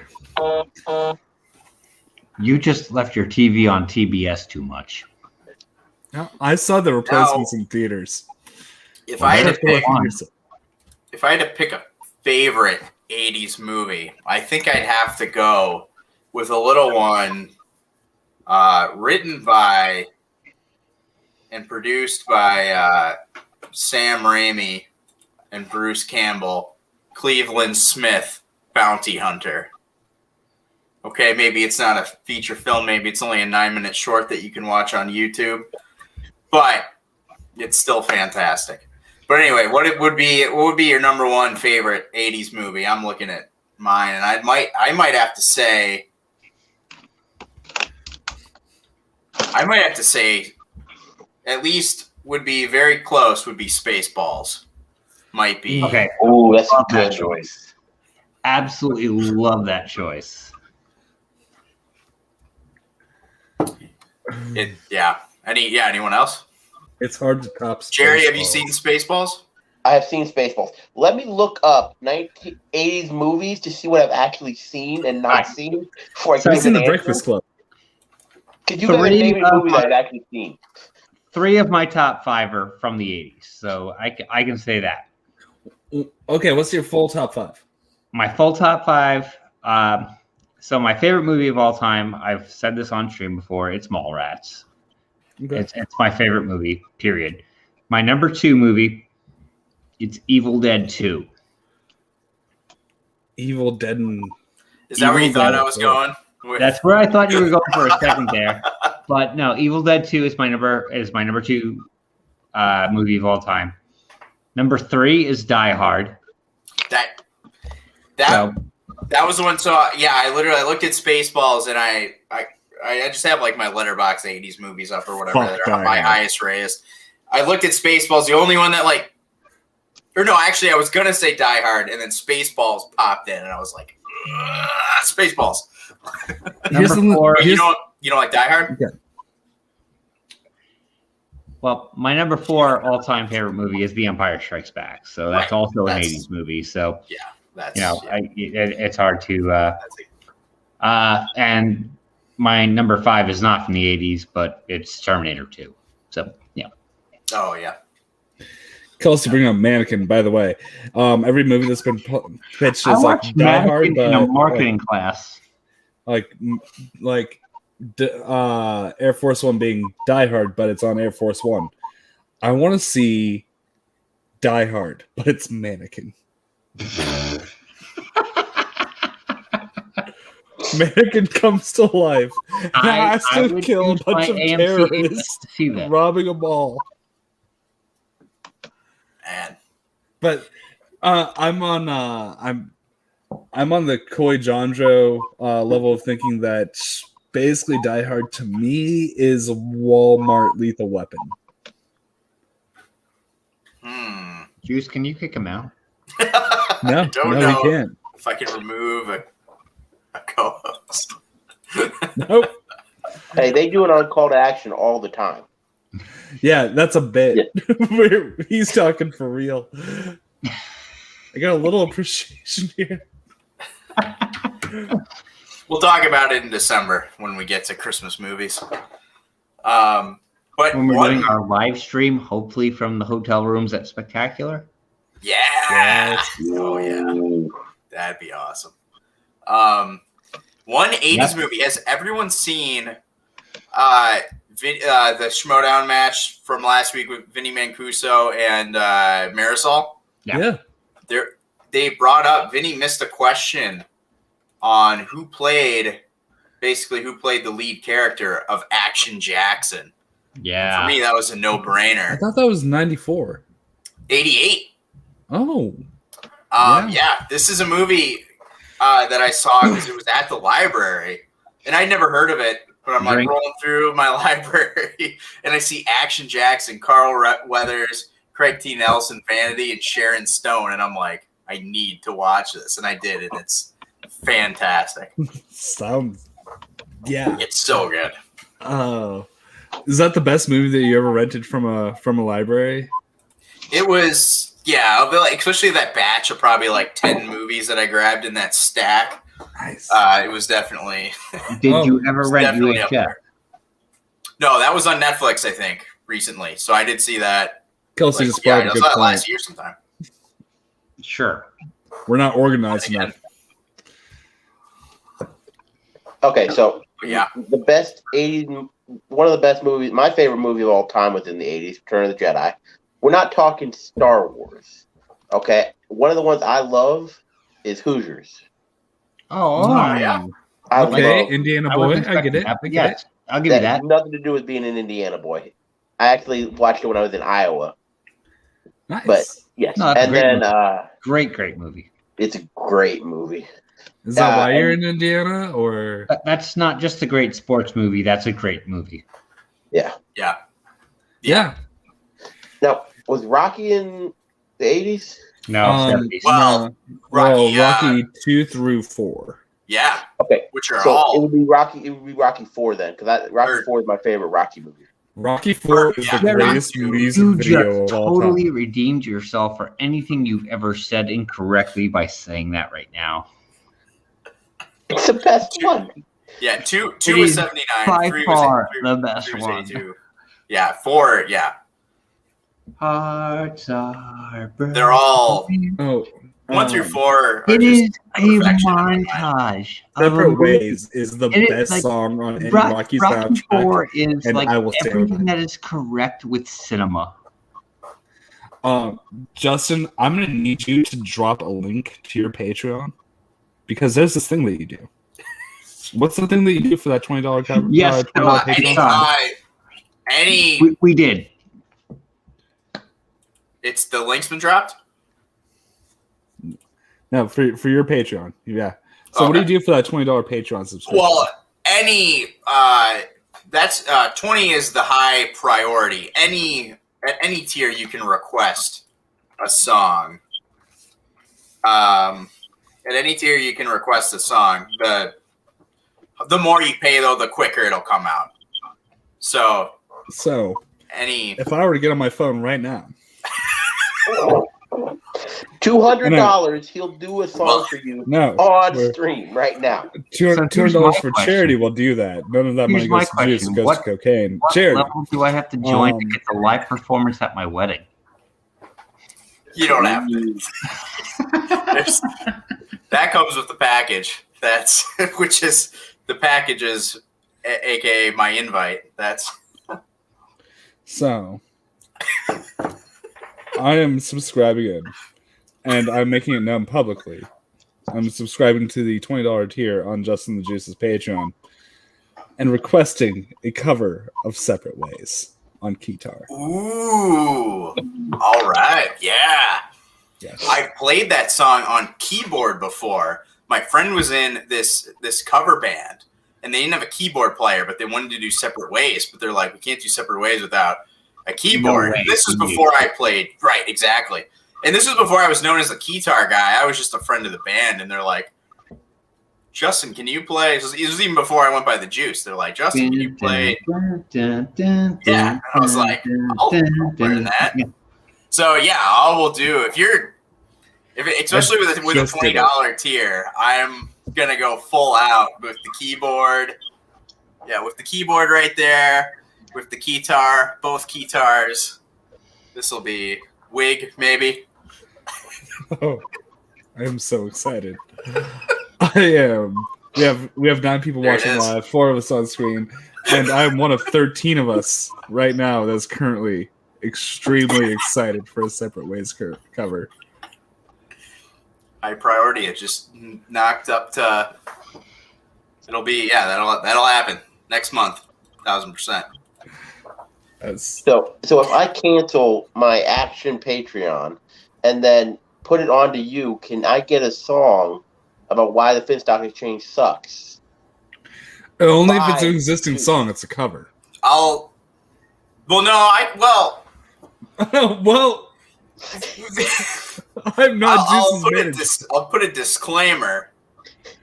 You just left your TV on TBS too much. No, I saw The Replacements in theaters. If I had to pick a favorite 80s movie, I think I'd have to go with a little one written by and produced by Sam Raimi and Bruce Campbell, Cleveland Smith, Bounty Hunter. Okay, maybe it's not a feature film. Maybe it's only a 9-minute short that you can watch on YouTube, but it's still fantastic. But anyway, what would be your number one favorite 80s movie? I'm looking at mine, and I might have to say at least would be very close would be Spaceballs. Might be. Okay. Oh, that's a good choice. Absolutely love that choice. Anyone else? It's hard to top Spaceballs. Jerry, have you seen Spaceballs? I have seen Spaceballs. Let me look up 1980s movies to see what I've actually seen and not seen before I I've seen The Breakfast Club. Could you guys name a movie that I've actually seen? 3 of my top 5 are from the 80s, so I can say that. Okay, what's your full top 5? My full top 5. So my favorite movie of all time, I've said this on stream before, it's Mallrats. Okay. It's my favorite movie, period. My number 2 movie, it's Evil Dead 2. Evil Dead and... Is that where you thought I was going? That's where I thought you were going for a second there. But no, Evil Dead 2 is my number 2 movie of all time. Number 3 is Die Hard. That was the one. So yeah, I looked at Spaceballs, and I just have like my Letterboxd 80s movies up or whatever. Fuck They're Die my Hard. highest raised. I looked at Spaceballs. The only one that actually, I was gonna say Die Hard, and then Spaceballs popped in, and I was like, Spaceballs. Number four. You don't like Die Hard? Yeah. Well, my number 4 all-time favorite movie is The Empire Strikes Back. So that's Right. also an That's- 80s movie. So That's it's hard to. And my number 5 is not from the 80s, but it's Terminator 2. So yeah. Oh yeah. Kelsey, bring up Mannequin. By the way, every movie that's been pitched I is like watched Die Hard, Mannequin in a marketing class. like Air Force One being Die Hard, but it's on Air Force One. I want to see Die Hard, but it's Mannequin. Mannequin comes to life and has to would kill a use my bunch of AMC terrorists, to see that. robbing a mall. Man. But I'm on the Coy Jandro level of thinking that basically Die Hard to me is Walmart Lethal Weapon. Juice, can you kick him out? No, don't no, know. he can't. If I can remove a co-host. Nope. Hey, they do it on Call to Action all the time. Yeah, that's a bit. He's talking for real. I got a little appreciation here. We'll talk about it in December when we get to Christmas movies. But When we're doing our live stream, hopefully from the hotel rooms at Spectacular. yeah. Yes. Oh yeah. That'd be awesome. One 80s movie. Has everyone seen the Schmodown match from last week with Vinny Mancuso and Marisol? Yeah. They brought up, Vinny missed a question on who played the lead character of Action Jackson. Yeah. For me, that was a I no-brainer. thought that was 94. 88. Oh. Yeah, this is a movie that I saw because it was at the library, and I'd never heard of it. But I'm like rolling through my library, and I see Action Jackson, Carl Weathers, Craig T. Nelson, Vanity, and Sharon Stone, and I'm like, I need to watch this, and I did, and it's fantastic. Sounds. Yeah. It's so good. Oh. Is that the best movie that you ever rented from a library? It was, yeah, especially that batch of probably like 10 movies that I grabbed in that stack. Nice. It was definitely. Did you ever rent definitely up UHF? there. No, that was on Netflix, I think, recently. So I did see that. Kelsey just brought up a it good was point. last year sometime. Sure. We're not organized Again. enough. Okay, so Yeah. the best 80s, one of the best movies, my favorite movie of all time within the 80s, Return of the Jedi. We're not talking Star Wars. Okay, one of the ones I love is Hoosiers. Oh, yeah. I Okay, love Indiana I Boy. wasn't I get it. expecting that, but I get yes, I'll give that. you that. Has nothing to do with being an Indiana boy. I actually watched it when I was in Iowa. Nice. But yes, No, that's a and great then movie. Great movie. it's a great movie. Is that why you're and- in Indiana, or That's not just a great sports movie. That's a great movie. Yeah. yeah? Now, was Rocky in the 80s? No, 70s. Well, Rocky, Rocky, Rocky 2 through 4. Yeah. Okay, Which are so it all. would be Rocky. It would be Rocky 4 then, because Rocky Or- 4 is my favorite Rocky movie. Rocky 4 is Yeah, the greatest Rocky. music You video just of all totally time. redeemed yourself for anything you've ever said incorrectly by saying that right now. It's the best one. Yeah, two It was is 79. by 3 far was, the best 3 was one. 82. Yeah, 4, yeah. Hearts are burning. They're all. Oh, 1 through 4 are It just is a perfection in my mind. montage. Separate of- Ways is the it is best like song on any Rocky Rocky soundtrack. 4 is and like I will stand with everything that. that is correct with cinema. Justin, I'm going to need you to drop a link to your Patreon because there's this thing that you do. What's the thing that you do for that $20 cover? Yes, $20 Any, Patreon? any We did. it's the link's been dropped. No, for your Patreon. Yeah. So what do you do for that $20 Patreon subscription? Well, that's 20 is the high priority. At any tier you can request a song. At any tier you can request a song. The more you pay though, the quicker it'll come out. So if I were to get on my phone right now, $200, he'll do a song for you on stream right now. $200 for charity will do that. None of that money goes to juice, it goes to cocaine. What Charity. level do I have to join to get the live performance at my wedding? You don't have to. That comes with the package. Which is the packages, aka my invite. So I am subscribing in, and I'm making it known publicly. I'm subscribing to the $20 tier on Justin the Juice's Patreon and requesting a cover of Separate Ways on guitar. Ooh. All right. Yeah. Yes. I've played that song on keyboard before. My friend was in this cover band, and they didn't have a keyboard player, but they wanted to do Separate Ways. But they're like, we can't do Separate Ways without a keyboard. No way. This was before I played. Right, exactly. And this was before I was known as the guitar guy. I was just a friend of the band, and they're like, Justin, can you play? It was even before I went by the Juice. They're like, Justin, can you play? Yeah. I was like, I'll learn that. So yeah, I will do especially with a $20 tier, I'm gonna go full out with the keyboard. Yeah, with the keyboard right there, with the guitar, both guitars. This will be wig, maybe. Oh, I am so excited. I am. We have 9 people watching live, 4 of us on screen, and I'm one of 13 of us right now that's currently extremely excited for a Separate Ways cover. High priority. It just knocked up to. It'll be that'll happen next month, 1,000%. So if I cancel my Action Patreon and then put it onto you, can I get a song about why the Finstock Exchange sucks? Only if it's an existing song, it's a cover. Well, I'm not I'll put a disclaimer,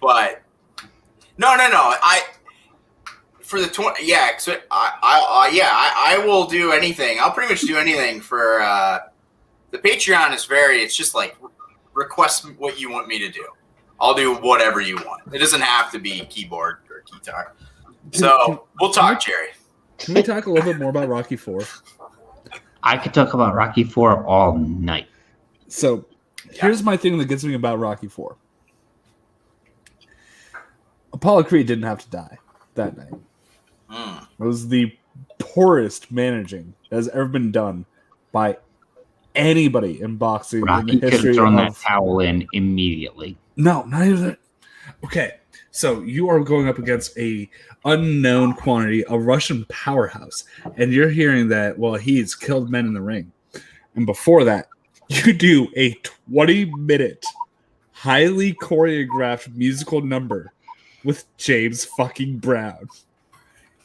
but no. For the 20, yeah. So I will do anything. I'll pretty much do anything for the Patreon. It's just like request what you want me to do. I'll do whatever you want. It doesn't have to be keyboard or guitar. So we'll talk, Jerry. Can we talk a little bit more about Rocky IV? I could talk about Rocky IV all night. So here's my thing that gets me about Rocky IV. Apollo Creed didn't have to die that night. It was the poorest managing that has ever been done by anybody in boxing. Rocky could have thrown that towel in immediately. No, not even that. Okay, so you are going up against a unknown quantity, a Russian powerhouse, and you're hearing that, well, he's killed men in the ring. And before that, you do a 20-minute, highly choreographed musical number with James fucking Brown.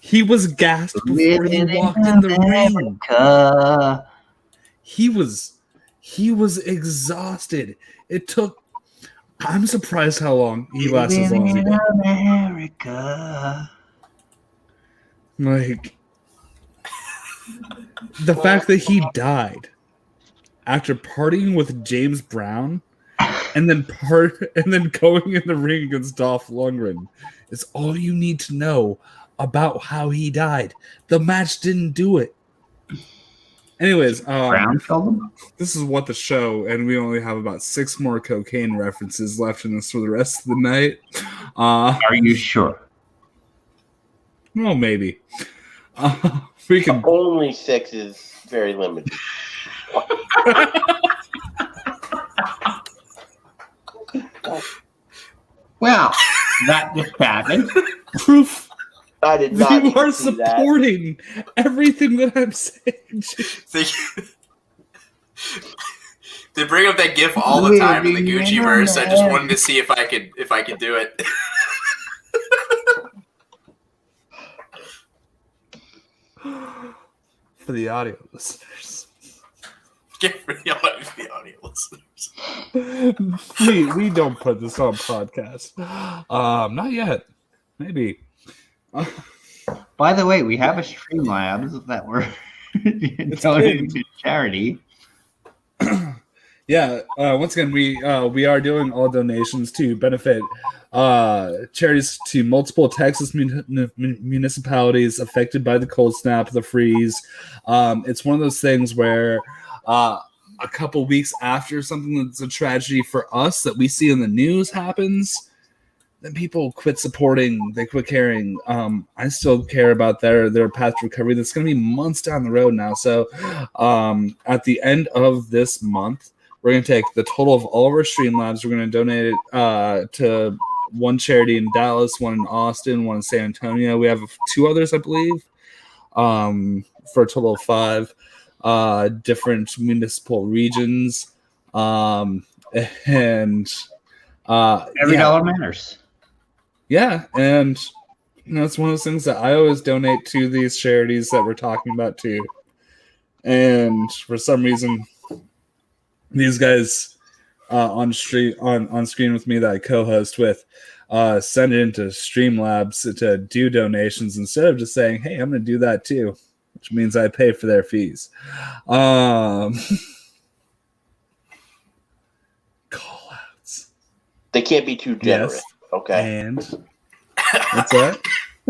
He was gassed before he walked in the ring. He was exhausted. It took. I'm surprised how long he lasted as long as he did. America. Like the fact that he died after partying with James Brown and then going in the ring against Dolph Lundgren is all you need to know about how he died. The match didn't do it. Anyways, this is What the Show, and we only have about 6 more cocaine references left in this for the rest of the night. Are you sure? Well, maybe. We can only 6 is very limited. Well, that just happened. Proof. I did not. You are supporting everything that I'm saying. They bring up that GIF all the time in the Gucci verse. I just wanted to see if I could do it. For the audio listeners. For the audio listeners. we don't put this on podcast. Not yet. Maybe. By the way, we have a Streamlabs that we're donating to charity. Yeah. Once again, we are doing all donations to benefit charities to multiple Texas municipalities affected by the cold snap, the freeze. It's one of those things where a couple weeks after something that's a tragedy for us that we see in the news happens, then people quit supporting, they quit caring. I still care about their path to recovery. That's going to be months down the road now. So at the end of this month, we're going to take the total of all of our Streamlabs. We're going to donate it to one charity in Dallas, one in Austin, one in San Antonio. We have 2 others, I believe, for a total of 5 different municipal regions. And every dollar matters. Yeah, and it's one of those things that I always donate to these charities that we're talking about too. And for some reason, these guys on screen with me that I co-host with send it into Streamlabs to do donations instead of just saying, "Hey, I'm going to do that too," which means I pay for their fees. Call-outs. They can't be too generous. Yes. Okay. And what's that?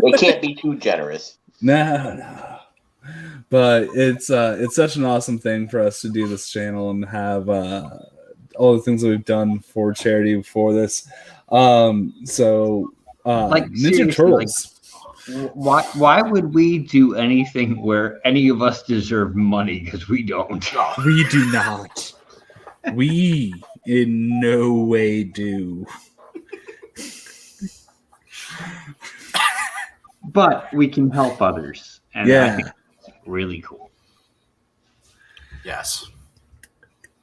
They can't be too generous. No. But it's such an awesome thing for us to do this channel and have all the things that we've done for charity for this. So Ninja Turtles. Why would we do anything where any of us deserve money? Because we don't. We do not. We in no way do. But we can help others. And Yeah. I think it's really cool. Yes.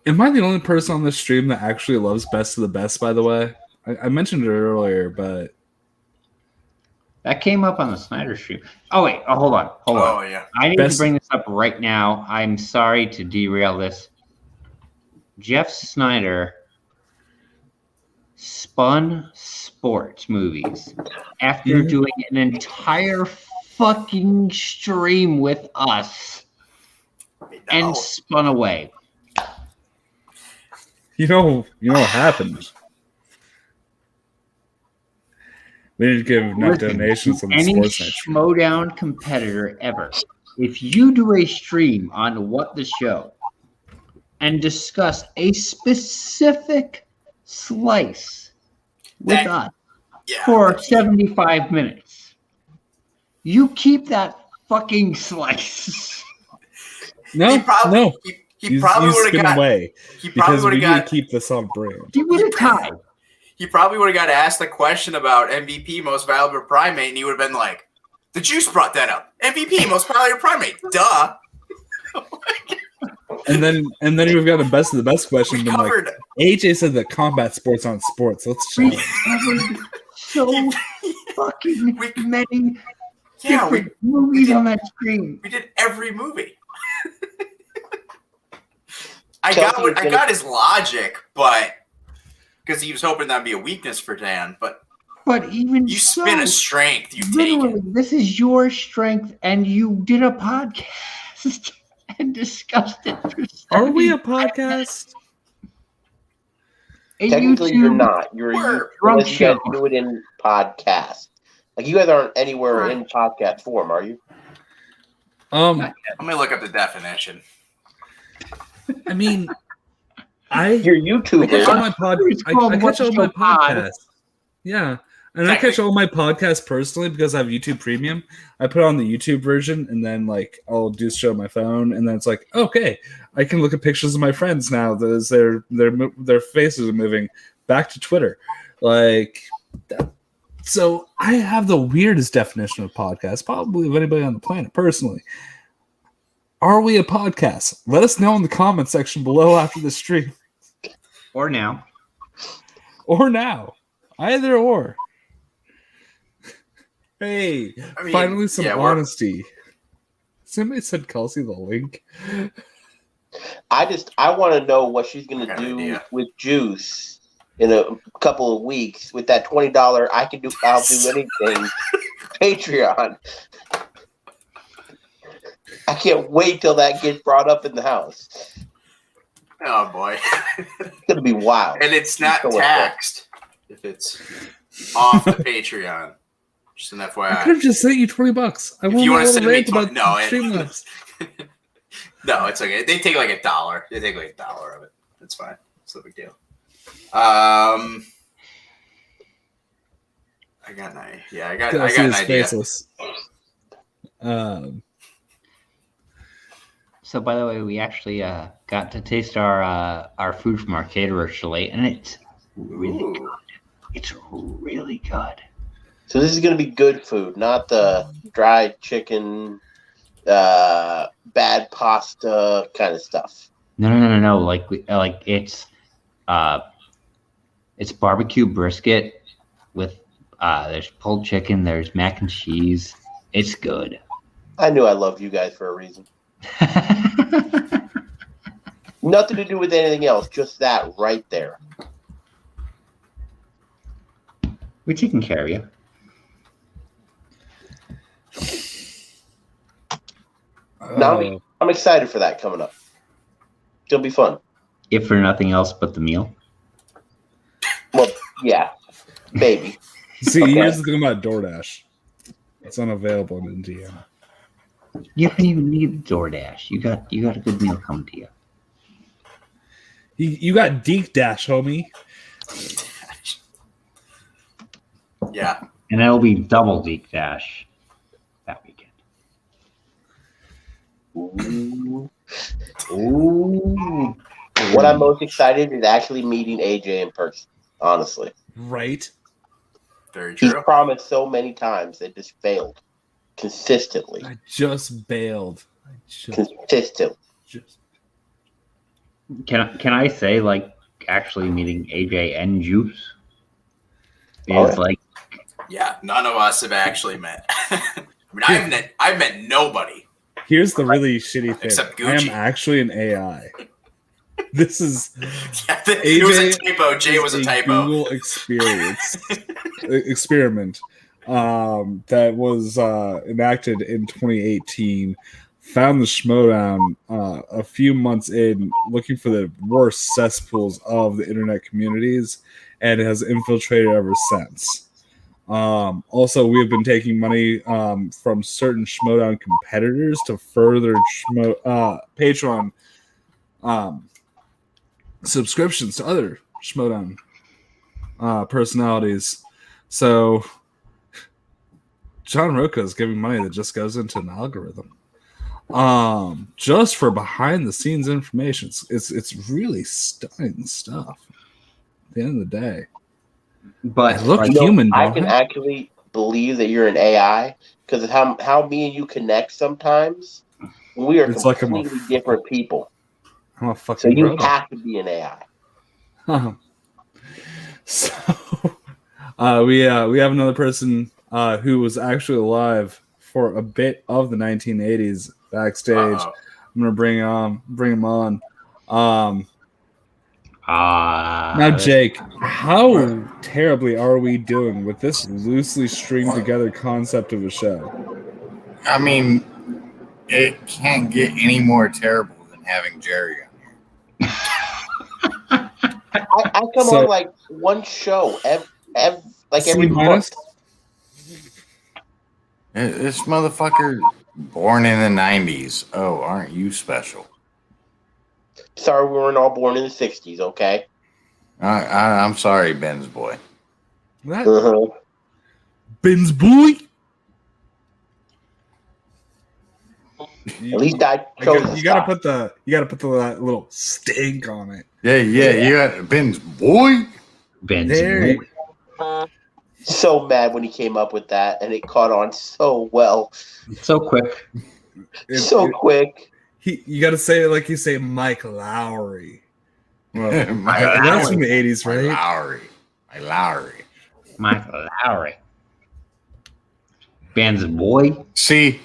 Am I the only person on this stream that actually loves Best of the Best, by the way? I mentioned it earlier, but... That came up on the Snyder stream. Oh, wait. Oh, hold on. Oh, yeah. I need to bring this up right now. I'm sorry to derail this. Jeff Snyder spun sports movies after doing an entire fucking stream with us and spun away. You know what happened? We didn't give enough donations on the any sports night. Schmodown competitor ever. If you do a stream on What the Show and discuss a specific slice with us for 75 minutes, you keep that fucking slice. No. He probably would have got away. He probably would have got keep this on brand. He would have tied. He probably would have got asked the question about MVP, most valuable primate, and he would have been like, "The Juice brought that up. MVP, most valuable primate. Duh." And then he would have got the best of the best question. Been like, AJ said that combat sports aren't sports. Let's chat. We covered so fucking many different movies on that screen. We did every movie. I got his logic, but because he was hoping that'd be a weakness for Dan, but even you spin a strength, you take it. This is your strength, and you did a podcast and discussed it. Are we a podcast? Technically, you're not. You're a drunk show. Do it in podcast. Like you guys aren't anywhere in podcast form, are you? I'm gonna look up the definition. I mean, you're YouTuber. I catch all my podcasts. Yeah. And I catch all my podcasts personally because I have YouTube Premium. I put on the YouTube version and then I'll do show my phone and then it's like, okay, I can look at pictures of my friends now as their faces are moving back to Twitter. So I have the weirdest definition of podcast, probably of anybody on the planet personally. Are we a podcast? Let us know in the comment section below after the stream. Or now. Or now. Either or. Hey, finally some honesty. Somebody said Kelsey the link. I want to know what she's going to do with Juice in a couple of weeks with that $20 I'll do anything Patreon. I can't wait till that gets brought up in the house. Oh boy. It's going to be wild. And it's not taxed if it's off the Patreon. Just an FYI. I could have just sent you $20. If you want to send me $20, no, it's okay. They take like $1. They take like $1 of it. That's fine. It's no big deal. I got an idea. So, by the way, we actually got to taste our food from our caterer Chalet, and it's really good. It's really good. So this is going to be good food, not the dry chicken, bad pasta kind of stuff. No. Like it's barbecue brisket with there's pulled chicken, there's mac and cheese. It's good. I knew I loved you guys for a reason. Nothing to do with anything else, just that right there. We're taking care of you. No, I'm excited for that coming up. It'll be fun. If for nothing else but the meal. Well, yeah, maybe. See, here's the thing about DoorDash. It's unavailable in Indiana. You don't even need DoorDash. You got a good meal coming to you. You got Deke Dash, homie. Yeah. And that'll be double Deke Dash that weekend. Ooh. What I'm most excited is actually meeting AJ in person, honestly. Right. Very true. He's promised so many times that just failed consistently. I just bailed. Consistent. Can I say, like, actually meeting AJ and Juice is like... Yeah, none of us have actually met. I mean, I've met nobody. Here's the really shitty thing. Except I Gucci. am actually an AI. This is it was a typo. Jay was a typo. Google experiment that was enacted in 2018. Found the Schmodown a few months in, looking for the worst cesspools of the internet communities, and has infiltrated ever since. Also, we have been taking money from certain Schmodown competitors to further Patreon subscriptions to other Schmodown personalities. So John Roca is giving money that just goes into an algorithm. Just for behind the scenes information. It's really stunning stuff at the end of the day. But look human. I can actually believe that you're an AI because of how me and you connect sometimes. We are completely different people. I'm a fucking so you robot. have to be an AI. So we have another person who was actually alive for a bit of the 1980s backstage. I'm gonna bring him on. Now, Jake, how terribly are we doing with this loosely stringed together concept of a show? I mean, it can't get any more terrible than having Jerry on here. I come on like one show every month. This motherfucker born in the 90s. Oh, aren't you special? Sorry, we weren't all born in the 60s, okay? I'm sorry, Ben's boy. Ben's boy? At least I chose you gotta put the little stink on it. Yeah, you got Ben's boy. Ben's boy. So mad when he came up with that, and it caught on so well. So quick. Quick. You got to say it like you say Mike Lowry. Well, that's from the 80s, right? My Lowry. Michael Lowry. Band's boy. See,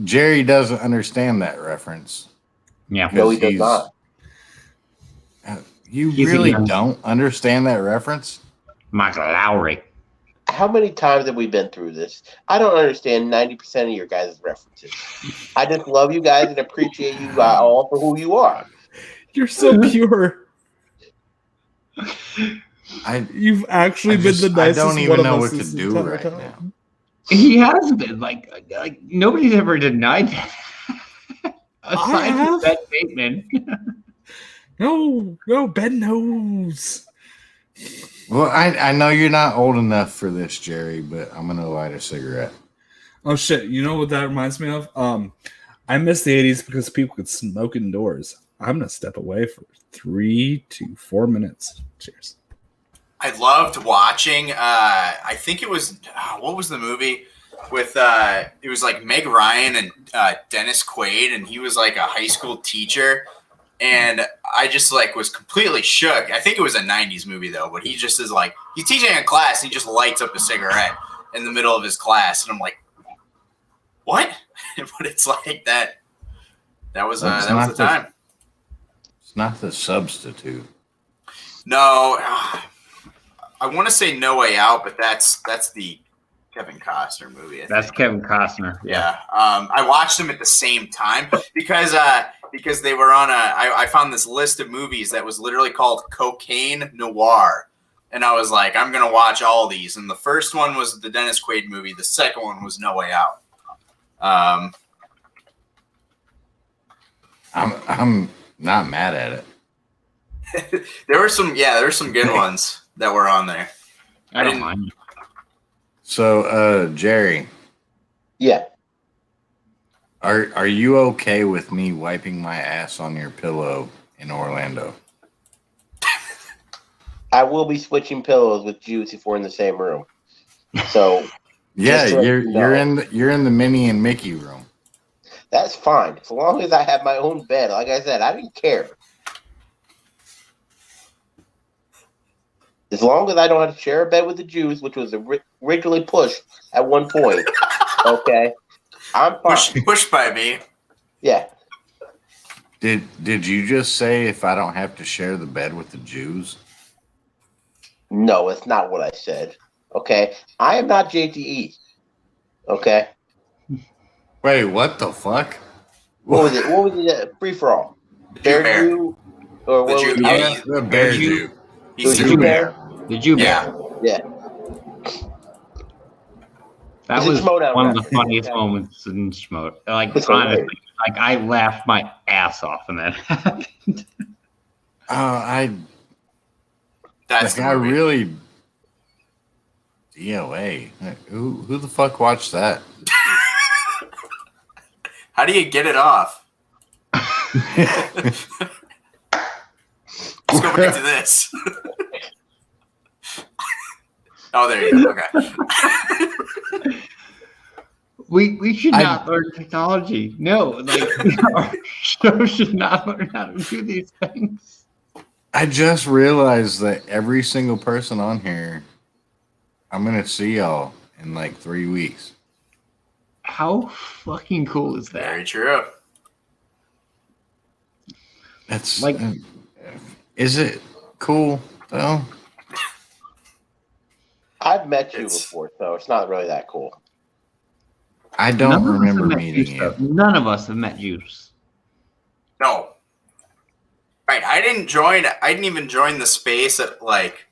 Jerry doesn't understand that reference. Yeah. No, he does not. You He's really a young- don't understand that reference? Michael Lowry. How many times have we been through this? I don't understand 90% of your guys' references. I just love you guys and appreciate you all for who you are. You're so pure. You've actually been the nicest I don't even one know of what us to this do entire right time. now. He has been like nobody's ever denied that. Aside from have. Ben Bateman. No, Ben knows. Well, I know you're not old enough for this, Jerry, but I'm gonna light a cigarette. Oh shit! You know what that reminds me of? I miss the 80s because people could smoke indoors. I'm gonna step away for 3 to 4 minutes. Cheers. I loved watching. I think it was what was the movie with? It was like Meg Ryan and Dennis Quaid, and he was like a high school teacher. And I just like was completely shook. I think it was a 90s movie though, but he just is like he's teaching a class. And he just lights up a cigarette in the middle of his class, and I'm like, what? But it's like that. That was the time. It's not The Substitute. No, I want to say No Way Out, but that's the Kevin Costner movie. That's Kevin Costner. Yeah. I watched them at the same time because they were on I found this list of movies that was literally called Cocaine Noir. And I was like, I'm going to watch all these. And the first one was the Dennis Quaid movie. The second one was No Way Out. I'm not mad at it. there were some good ones that were on there. I don't mind. So, Jerry. Yeah. Are you okay with me wiping my ass on your pillow in Orlando? I will be switching pillows with Juice if we're in the same room. So Yeah, just so you're you know. you're in the Minnie and Mickey room. That's fine. As long as I have my own bed. Like I said, I didn't care. As long as I don't have to share a bed with the Jews, which was originally pushed at one point. Okay. I'm fine. Pushed by me. Yeah. Did you just say if I don't have to share the bed with the Jews? No, it's not what I said. Okay. I am not JTE. Okay. Wait, what the fuck? What was it? What was it? Free for all. Bear Jew? Or what was it? Yeah, The Bear Jew. He's The the Jew bear. The Jew Bear. Yeah. Yeah. That It's a was Schmoedown one of the reference. funniest Yeah. moments in Schmo. Like It's honestly, hilarious. like I laughed my ass off when that happened. That's the I movie. really DOA. Who the fuck watched that? How do you get it off? Let's go back to this. Oh, there you go. Okay. We should not learn technology. No, like our show should not learn how to do these things. I just realized that every single person on here, I'm gonna see y'all in like 3 weeks. How fucking cool is that? Very true. That's Like- is it cool though? I've met you It's- before, so it's not really that cool. I don't None of us have remember met meeting Juice, you. though. None of us have met Juice. No. Right. I didn't even join the space at like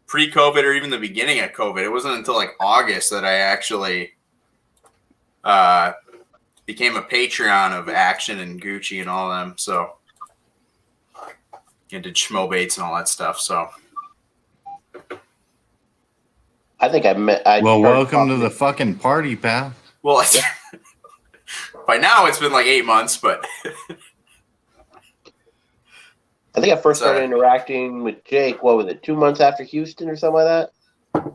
pre-COVID or even the beginning of COVID. It wasn't until like August that I actually became a Patreon of Action and Gucci and all them. So and did schmo baits and all that stuff. So I think I met. Well, welcome to the fucking party, pal. well, by now it's been like 8 months, but I think I first started Sorry. interacting with Jake. What was it? 2 months after Houston or something like that.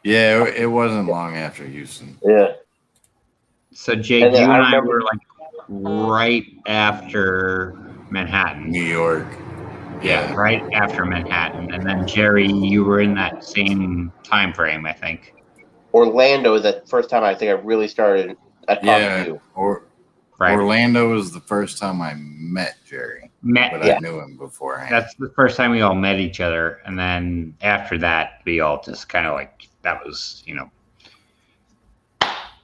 Yeah, it wasn't long after Houston. Yeah. So Jake, And you then and I I remember- were like right after Manhattan. New York. Yeah, right after Manhattan. And then Jerry, you were in that same time frame, I think. Orlando is the first time I think I really started. I talked to you. Right. Orlando was the first time I met Jerry, but I knew him beforehand. That's the first time we all met each other, and then after that, we all just kind of like that was,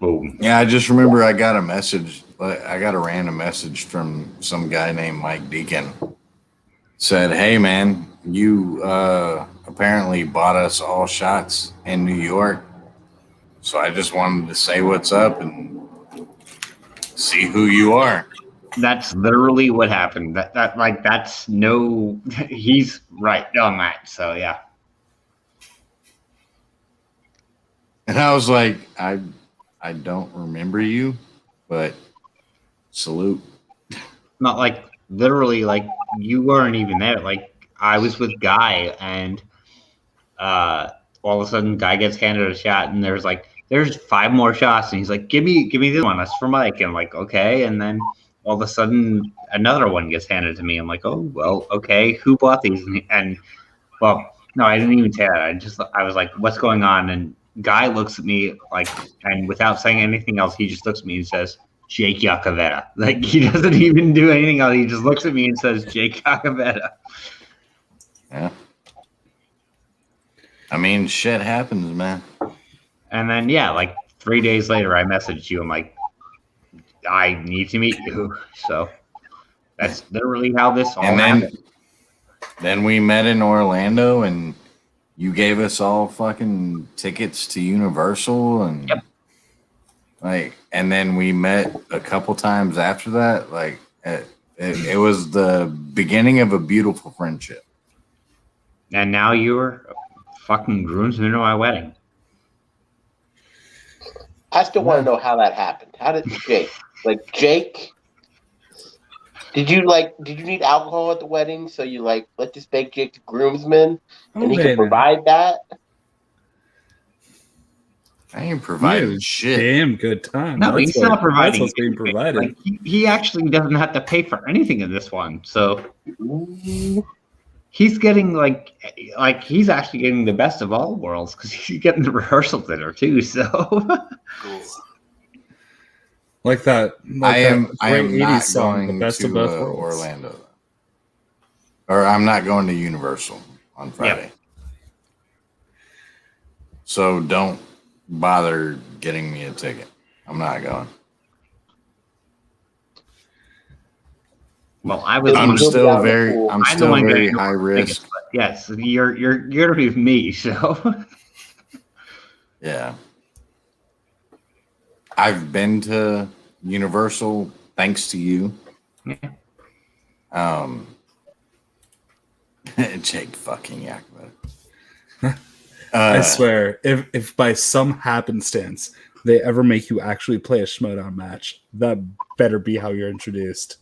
boom. Yeah, I just remember I got a message. I got a random message from some guy named Mike Deacon. Said, "Hey man, you apparently bought us all shots in New York, so I just wanted to say what's up and see who you are." That's literally what happened. That's no. He's right on that. So yeah. And I was like, I don't remember you, but salute. Not like literally, like you weren't even there. Like I was with Guy, and all of a sudden, Guy gets handed a shot, and there's 5 more shots, and he's like, give me this one. That's for Mike. And I'm like, okay. And then all of a sudden, another one gets handed to me. I'm like, oh well, okay. Who bought these? And well, no, I didn't even say that. I was like, what's going on? And Guy looks at me like, and without saying anything else, he just looks at me and says, Jake Yacovetta. Like, he doesn't even do anything else. He just looks at me and says, Jake Yacovetta. Yeah. I mean, shit happens, man. And then, yeah, like 3 days later, I messaged you. I'm like, I need to meet you. So that's literally how this all happened. Then we met in Orlando, and you gave us all fucking tickets to Universal, and and then we met a couple times after that. Like it was the beginning of a beautiful friendship. And now you're a fucking groomsman at my wedding. I still want to know how that happened. How did Jake? Did you need alcohol at the wedding? So you let's just make Jake the groomsman, and he can provide that. I ain't providing shit. Damn good time. No, he's not providing. That's what's being provided. Like, he actually doesn't have to pay for anything in this one. So he's getting like he's actually getting the best of all worlds because he's getting the rehearsal dinner too. So like that. I am not going to best of both worlds. Orlando, or I'm not going to Universal on Friday. Yep. So don't bother getting me a ticket. I'm not going. Well, I'm still very high risk. Yes, you're gonna be with me, so yeah. I've been to Universal thanks to you. Yeah. Jake fucking Yakima. I swear, if by some happenstance they ever make you actually play a Schmoedown match, that better be how you're introduced.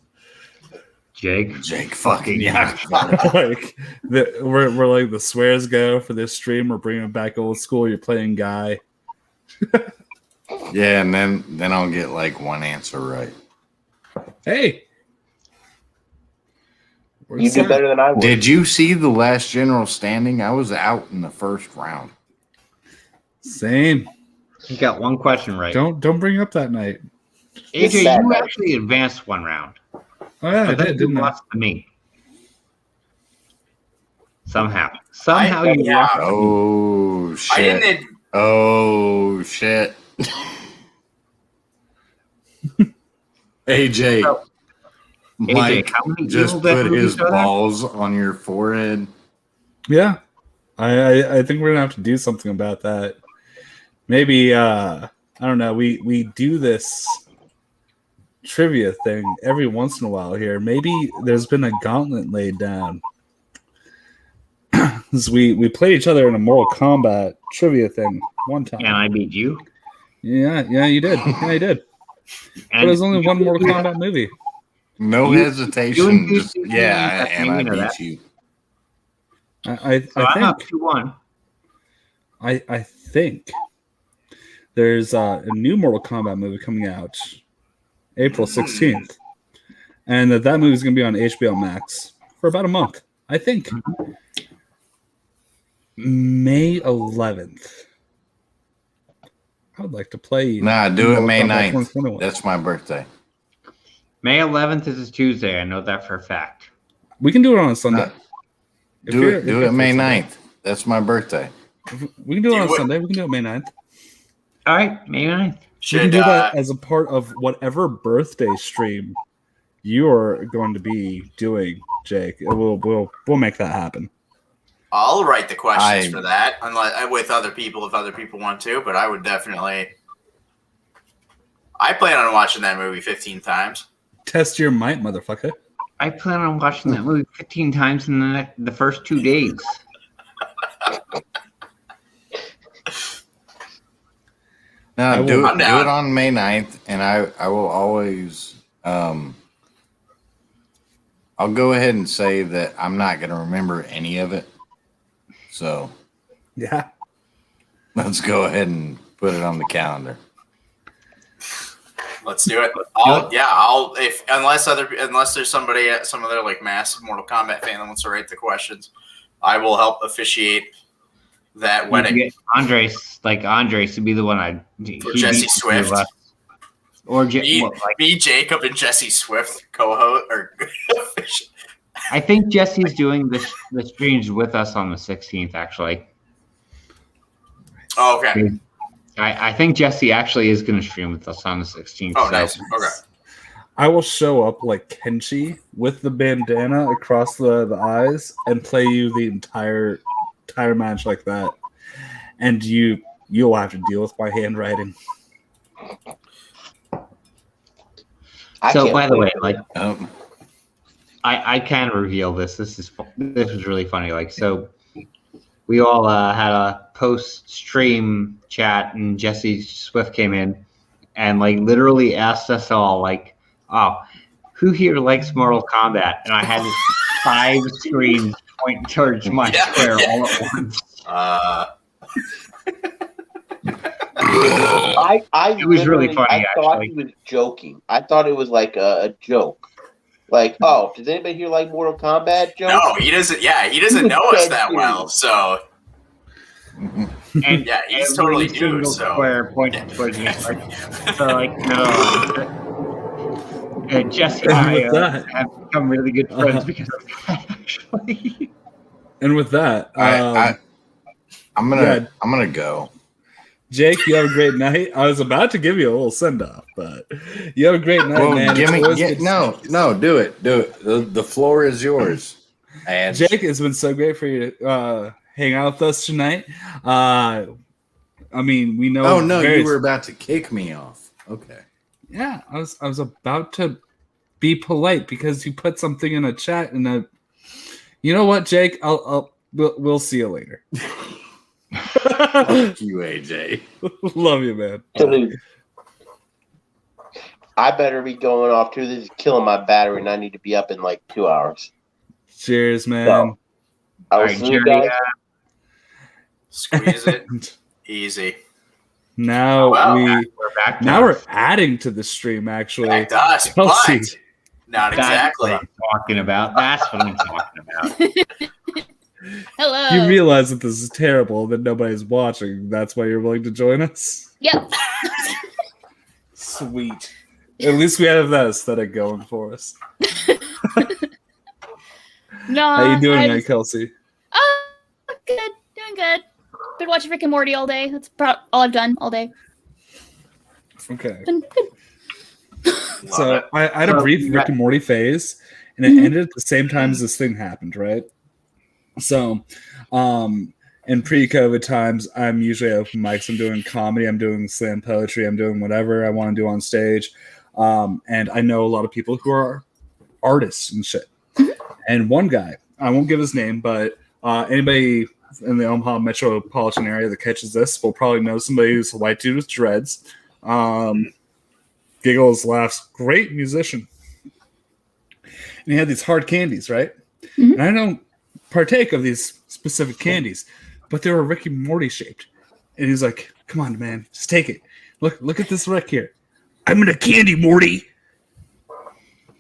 Jake fucking Yakima. We're like the swears go for this stream. We're bringing it back old school. You're playing Guy. Yeah, and then I'll get like one answer right. Hey. You did better than I would. Did you see the last general standing? I was out in the first round. Same. You got one question right. Don't bring up that night. AJ, you actually advanced one round. Oh yeah, I did, didn't I? Lost to me. Somehow you lost. Oh shit! Oh shit! AJ. Mike just put his balls on your forehead. Yeah, I think we're gonna have to do something about that. Maybe I don't know. We do this trivia thing every once in a while here. Maybe there's been a gauntlet laid down. we played each other in a Mortal Kombat trivia thing one time. And I beat you. Yeah, you did. Yeah, you did. But there's only one Mortal Kombat movie. No hesitation. And I beat you. I think I'm up 2-1. I think there's a new Mortal Kombat movie coming out April 16th. and that movie is going to be on HBO Max for about a month, I think. May 11th. I would like to play. Nah, do it May Mortal Kombat 9th. 2021. That's my birthday. May 11th is a Tuesday. I know that for a fact. We can do it on a Sunday. Do it May 9th. That's my birthday. We can do it on a Sunday. We can do it May 9th. All right, May 9th. We can do that as a part of whatever birthday stream you are going to be doing, Jake. We'll make that happen. I'll write the questions for that, unless with other people if other people want to. But I would definitely. I plan on watching that movie 15 times. Test your might, motherfucker. I plan on watching that movie 15 times in the first 2 days. No, do it on May 9th, and I will always I'll go ahead and say that I'm not going to remember any of it. So, yeah. Let's go ahead and put it on the calendar. Let's do it. Unless there's somebody at some other like massive Mortal Kombat fan that wants to write the questions, I will help officiate that wedding. Andres to be the one for Jesse Swift. Or me, Jacob, and Jesse Swift co-host or I think Jesse's doing the streams with us on the 16th, actually. Oh, okay. I think Jesse actually is going to stream with us on the 16th. Oh, nice. Okay. I will show up like Kenshi with the bandana across the eyes and play you the entire match like that, and you'll have to deal with my handwriting. So, by the way, I can reveal this. This was really funny. So we all had a post-stream chat, and Jesse Swift came in and literally asked us all "Oh, who here likes Mortal Kombat?" And I had 5 screens pointing towards my square all at once. It was really funny. I thought he was joking. I thought it was like a joke. Oh, does anybody here like Mortal Kombat jokes? No, he doesn't. Yeah, he doesn't know us that well. So, and he's totally new. So, square pointing towards me. No. Jesse and I have become really good friends because of that, actually. And with that, I'm gonna go. Jake, you have a great night. I was about to give you a little send off, but you have a great night, man. No, do it. The floor is yours. And Jake, it's been so great for you to hang out with us tonight. I mean, we know. Oh no, you were about to kick me off. Okay. Yeah, I was about to be polite because you put something in a chat and you know what, Jake? We'll see you later. Fuck you, AJ. Love you, man. Dude, I better be going off too. This is killing my battery, and I need to be up in 2 hours. Cheers, man. So, I will see you guys. Squeeze it easy. Now we're adding to the stream. Actually, back to us, Kelsey. but not exactly. That's what I'm talking about. Hello. You realize that this is terrible, that nobody's watching. That's why you're willing to join us? Yep. Sweet. At least we have that aesthetic going for us. No. How you doing, Kelsey? Good. Doing good. Been watching Rick and Morty all day. That's all I've done all day. Okay. Been good. So I had a brief Rick and Morty phase, and it ended at the same time as this thing happened, right? So, in pre-COVID times, I'm usually at open mics. I'm doing comedy. I'm doing slam poetry. I'm doing whatever I want to do on stage. And I know a lot of people who are artists and shit. And one guy, I won't give his name, but anybody in the Omaha metropolitan area that catches this will probably know somebody who's a white dude with dreads. Giggles, laughs, great musician. And he had these hard candies, right? Mm-hmm. And I don't partake of these specific candies, but they were Rick and Morty shaped. And he's like, "Come on, man, just take it. Look at this Rick here. I'm in a candy, Morty."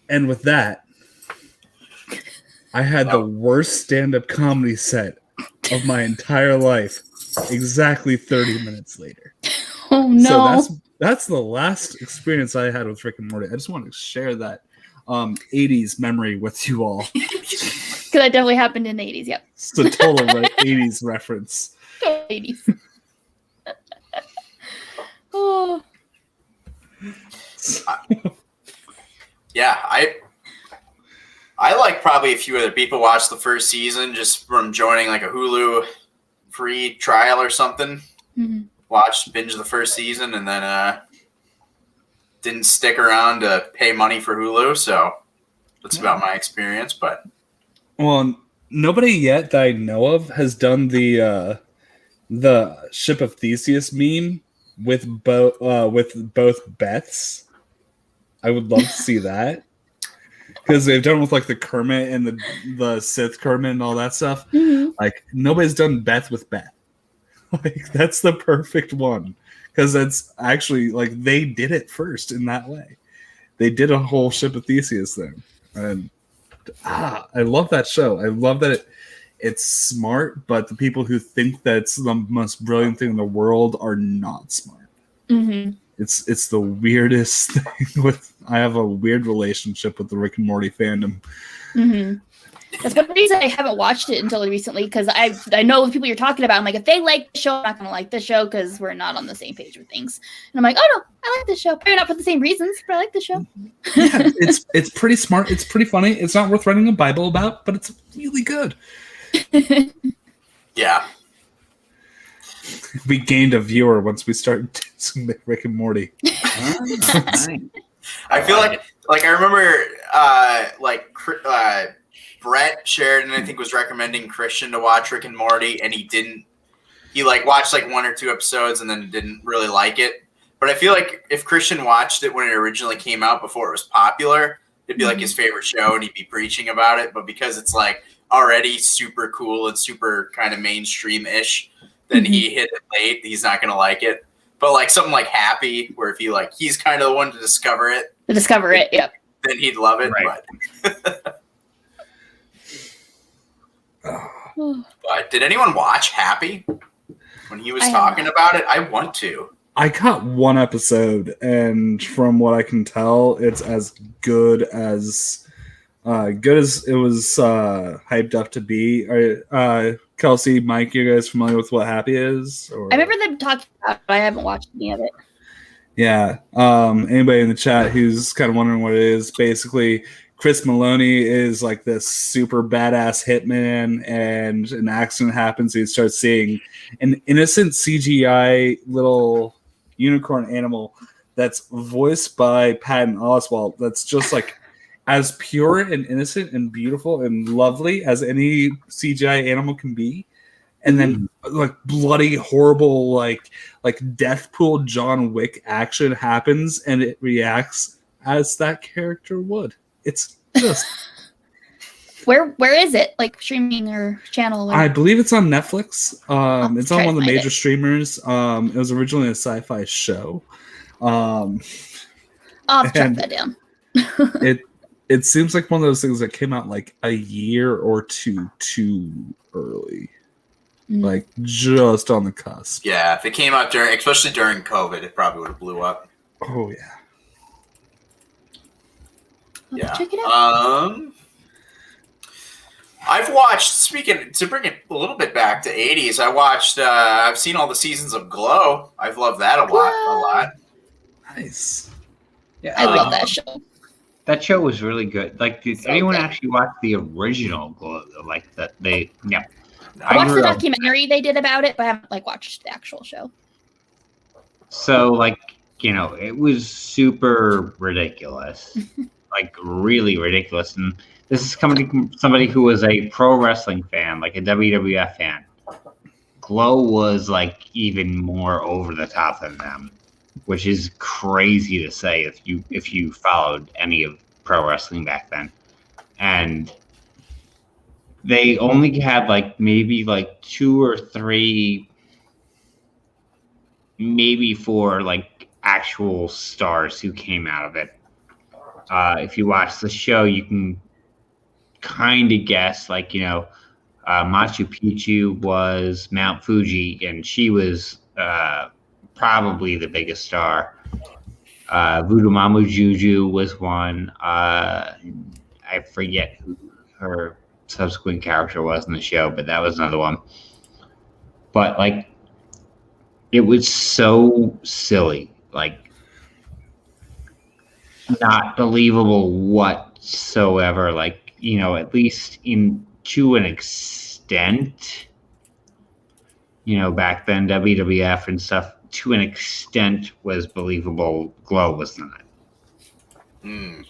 And with that, I had the worst stand-up comedy set of my entire life exactly 30 minutes later. Oh no. So that's the last experience I had with Rick and Morty. I just want to share that 80s memory with you all. Because that definitely happened in the 80s, yep. It's a total 80s reference. 80s. Oh. Yeah, I like probably a few other people watched the first season just from joining like a Hulu free trial or something. Mm-hmm. Watched binge the first season and then didn't stick around to pay money for Hulu, so that's about my experience. But well, nobody yet that I know of has done the Ship of Theseus meme with both Beths. I would love to see that. Because they've done with like the Kermit and the Sith Kermit and all that stuff. Mm-hmm. Like nobody's done Beth with Beth. Like that's the perfect one. Because that's actually like they did it first in that way. They did a whole Ship of Theseus thing. And I love that show. I love that it's smart, but the people who think that's the most brilliant thing in the world are not smart. Mm-hmm. It's the weirdest thing. I have a weird relationship with the Rick and Morty fandom. Mm-hmm. That's one reason I haven't watched it until recently, because I know the people you're talking about. I'm like, if they like the show, I'm not going to like the show because we're not on the same page with things. And I'm like, oh no, I like this show. Probably not for the same reasons, but I like the show. Yeah, it's pretty smart. It's pretty funny. It's not worth writing a Bible about, but it's really good. yeah. We gained a viewer once we started dancing Rick and Morty. I feel like I remember Brett Sheridan, I think, was recommending Christian to watch Rick and Morty, and he didn't. He like watched like 1 or 2 episodes and then didn't really like it. But I feel like if Christian watched it when it originally came out before it was popular, it'd be like his favorite show and he'd be preaching about it. But because it's like already super cool and super kind of mainstream-ish, then he hit it late. He's not going to like it. But like something like Happy, where if he's kind of the one to discover it. Yep. Then he'd love it. Right. But did anyone watch Happy when he was talking about it? I want to. I caught 1 episode, and from what I can tell, it's as good as it was hyped up to be. Kelsey, Mike, you guys familiar with what Happy is? Or? I remember them talking about it, but I haven't watched any of it. Yeah. Anybody in the chat who's kind of wondering what it is, basically Chris Maloney is like this super badass hitman, and an accident happens. He starts seeing an innocent CGI little unicorn animal that's voiced by Patton Oswalt. That's just like as pure and innocent and beautiful and lovely as any CGI animal can be. And then like bloody, horrible, like death pool John Wick action happens, and it reacts as that character would. It's just where is it? Like streaming or channel? Or... I believe it's on Netflix. It's on one of the major it. streamers. It was originally a sci-fi show. I'll have to track that down. It seems like one of those things that came out like a year or two too early. Like just on the cusp. Yeah, if it came out especially during COVID, it probably would have blew up. Oh yeah. Yeah. Check it out. I've watched, to bring it a little bit back to 80s, I've seen all the seasons of Glow. I've loved that a lot. Nice. Yeah, I love that show. That show was really good. Like, did So anyone good. actually watch the original Glow? Like that yeah. I watched the grew up- documentary they did about it, but I haven't like watched the actual show. So, like, it was super ridiculous. Like, really ridiculous. And this is coming from somebody who was a pro wrestling fan, like a WWF fan. Glow was, like, even more over the top than them, which is crazy to say if you followed any of pro wrestling back then. And they only had, like, maybe, like, 2 or 3, maybe 4, like, actual stars who came out of it. if you watch the show, you can kind of guess, like, Machu Picchu was Mount Fuji, and she was probably the biggest star. Voodoo Mamu Juju was one. I forget who her subsequent character was in the show, but that was another one. But, like, it was so silly, like, not believable whatsoever. Like, at least to an extent, back then WWF and stuff, to an extent, was believable. Glow was not. Mm.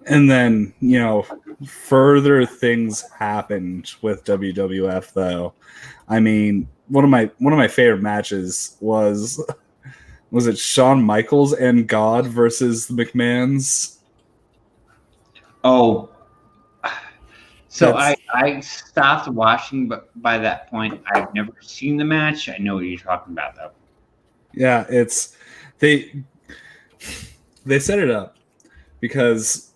And then, further things happened with WWF though. I mean, one of my favorite matches was it Shawn Michaels and God versus the McMahons? Oh, so I stopped watching, but by that point, I've never seen the match. I know what you're talking about, though. Yeah, they set it up because,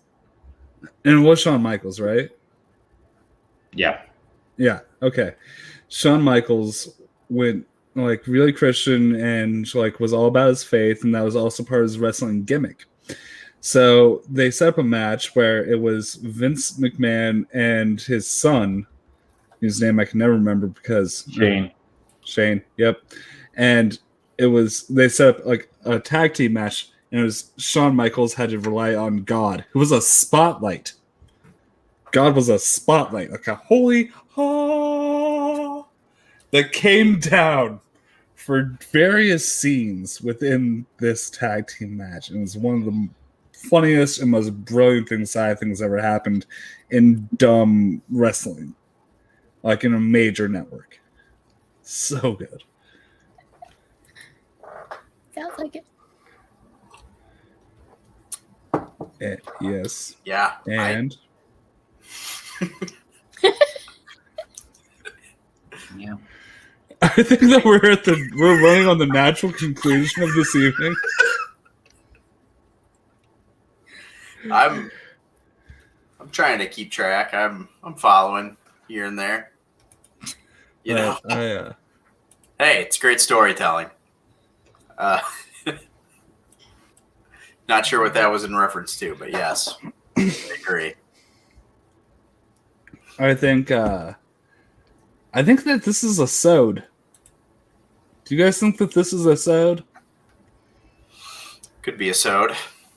and it was Shawn Michaels, right? Yeah. Yeah. Okay. Shawn Michaels went like really Christian and like was all about his faith, and that was also part of his wrestling gimmick. So they set up a match where it was Vince McMahon and his son, whose name I can never remember because Shane. Yep. And they set up like a tag team match, and it was Shawn Michaels had to rely on God, who was a spotlight. God was a spotlight, like a holy that came down for various scenes within this tag team match. And it was one of the funniest and most brilliant things I think has ever happened in dumb wrestling, like in a major network. So good. Sounds like it. Yes. Yeah. And Yeah. I think that we're running on the natural conclusion of this evening. I'm trying to keep track. I'm following here and there. Hey, it's great storytelling. Not sure what that was in reference to, but yes, I agree. I think that this is a sode. Do you guys think that this is a sode? Could be a sode.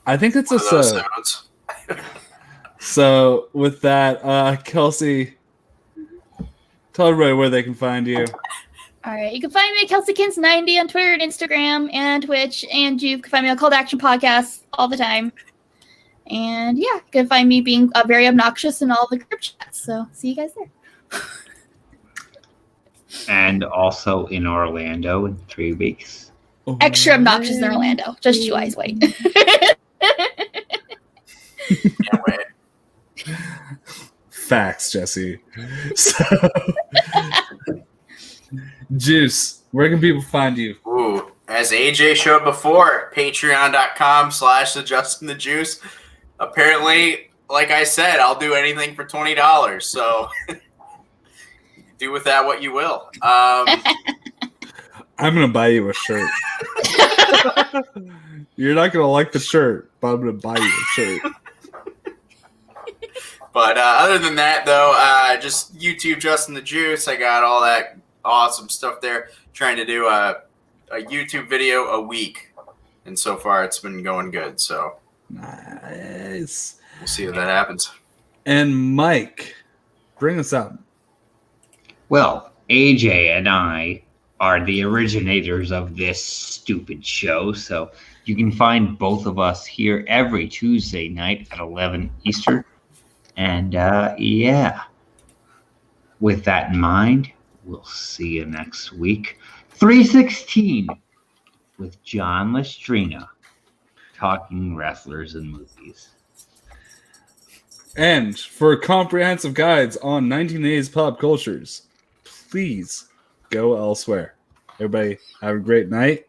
I think it's a sode. So with that, Kelsey, tell everybody where they can find you. All right, you can find me at KelseyKins90 on Twitter and Instagram and Twitch, and you can find me on Call to Action Podcasts all the time. And yeah, you can find me being very obnoxious in all the group chats. So see you guys there. And also in Orlando in 3 weeks. Extra obnoxious in Orlando. Just you guys wait. Can't wait. Facts, Jesse. So, Juice, where can people find you? Ooh, as AJ showed before, patreon.com/thejustinthejuice. Apparently, like I said, I'll do anything for $20. So do with that what you will. I'm going to buy you a shirt. You're not going to like the shirt, but I'm going to buy you a shirt. But other than that, though, just YouTube Justin the Juice. I got all that awesome stuff there. Trying to do a YouTube video a week. And so far, it's been going good. So nice. We'll see if that happens. And Mike, bring us up. Well, AJ and I are the originators of this stupid show, so you can find both of us here every Tuesday night at 11 Eastern. And yeah, with that in mind, we'll see you next week. 316 with John Lestrina, talking wrestlers and movies. And for comprehensive guides on 1980s pop cultures, please go elsewhere. Everybody have a great night.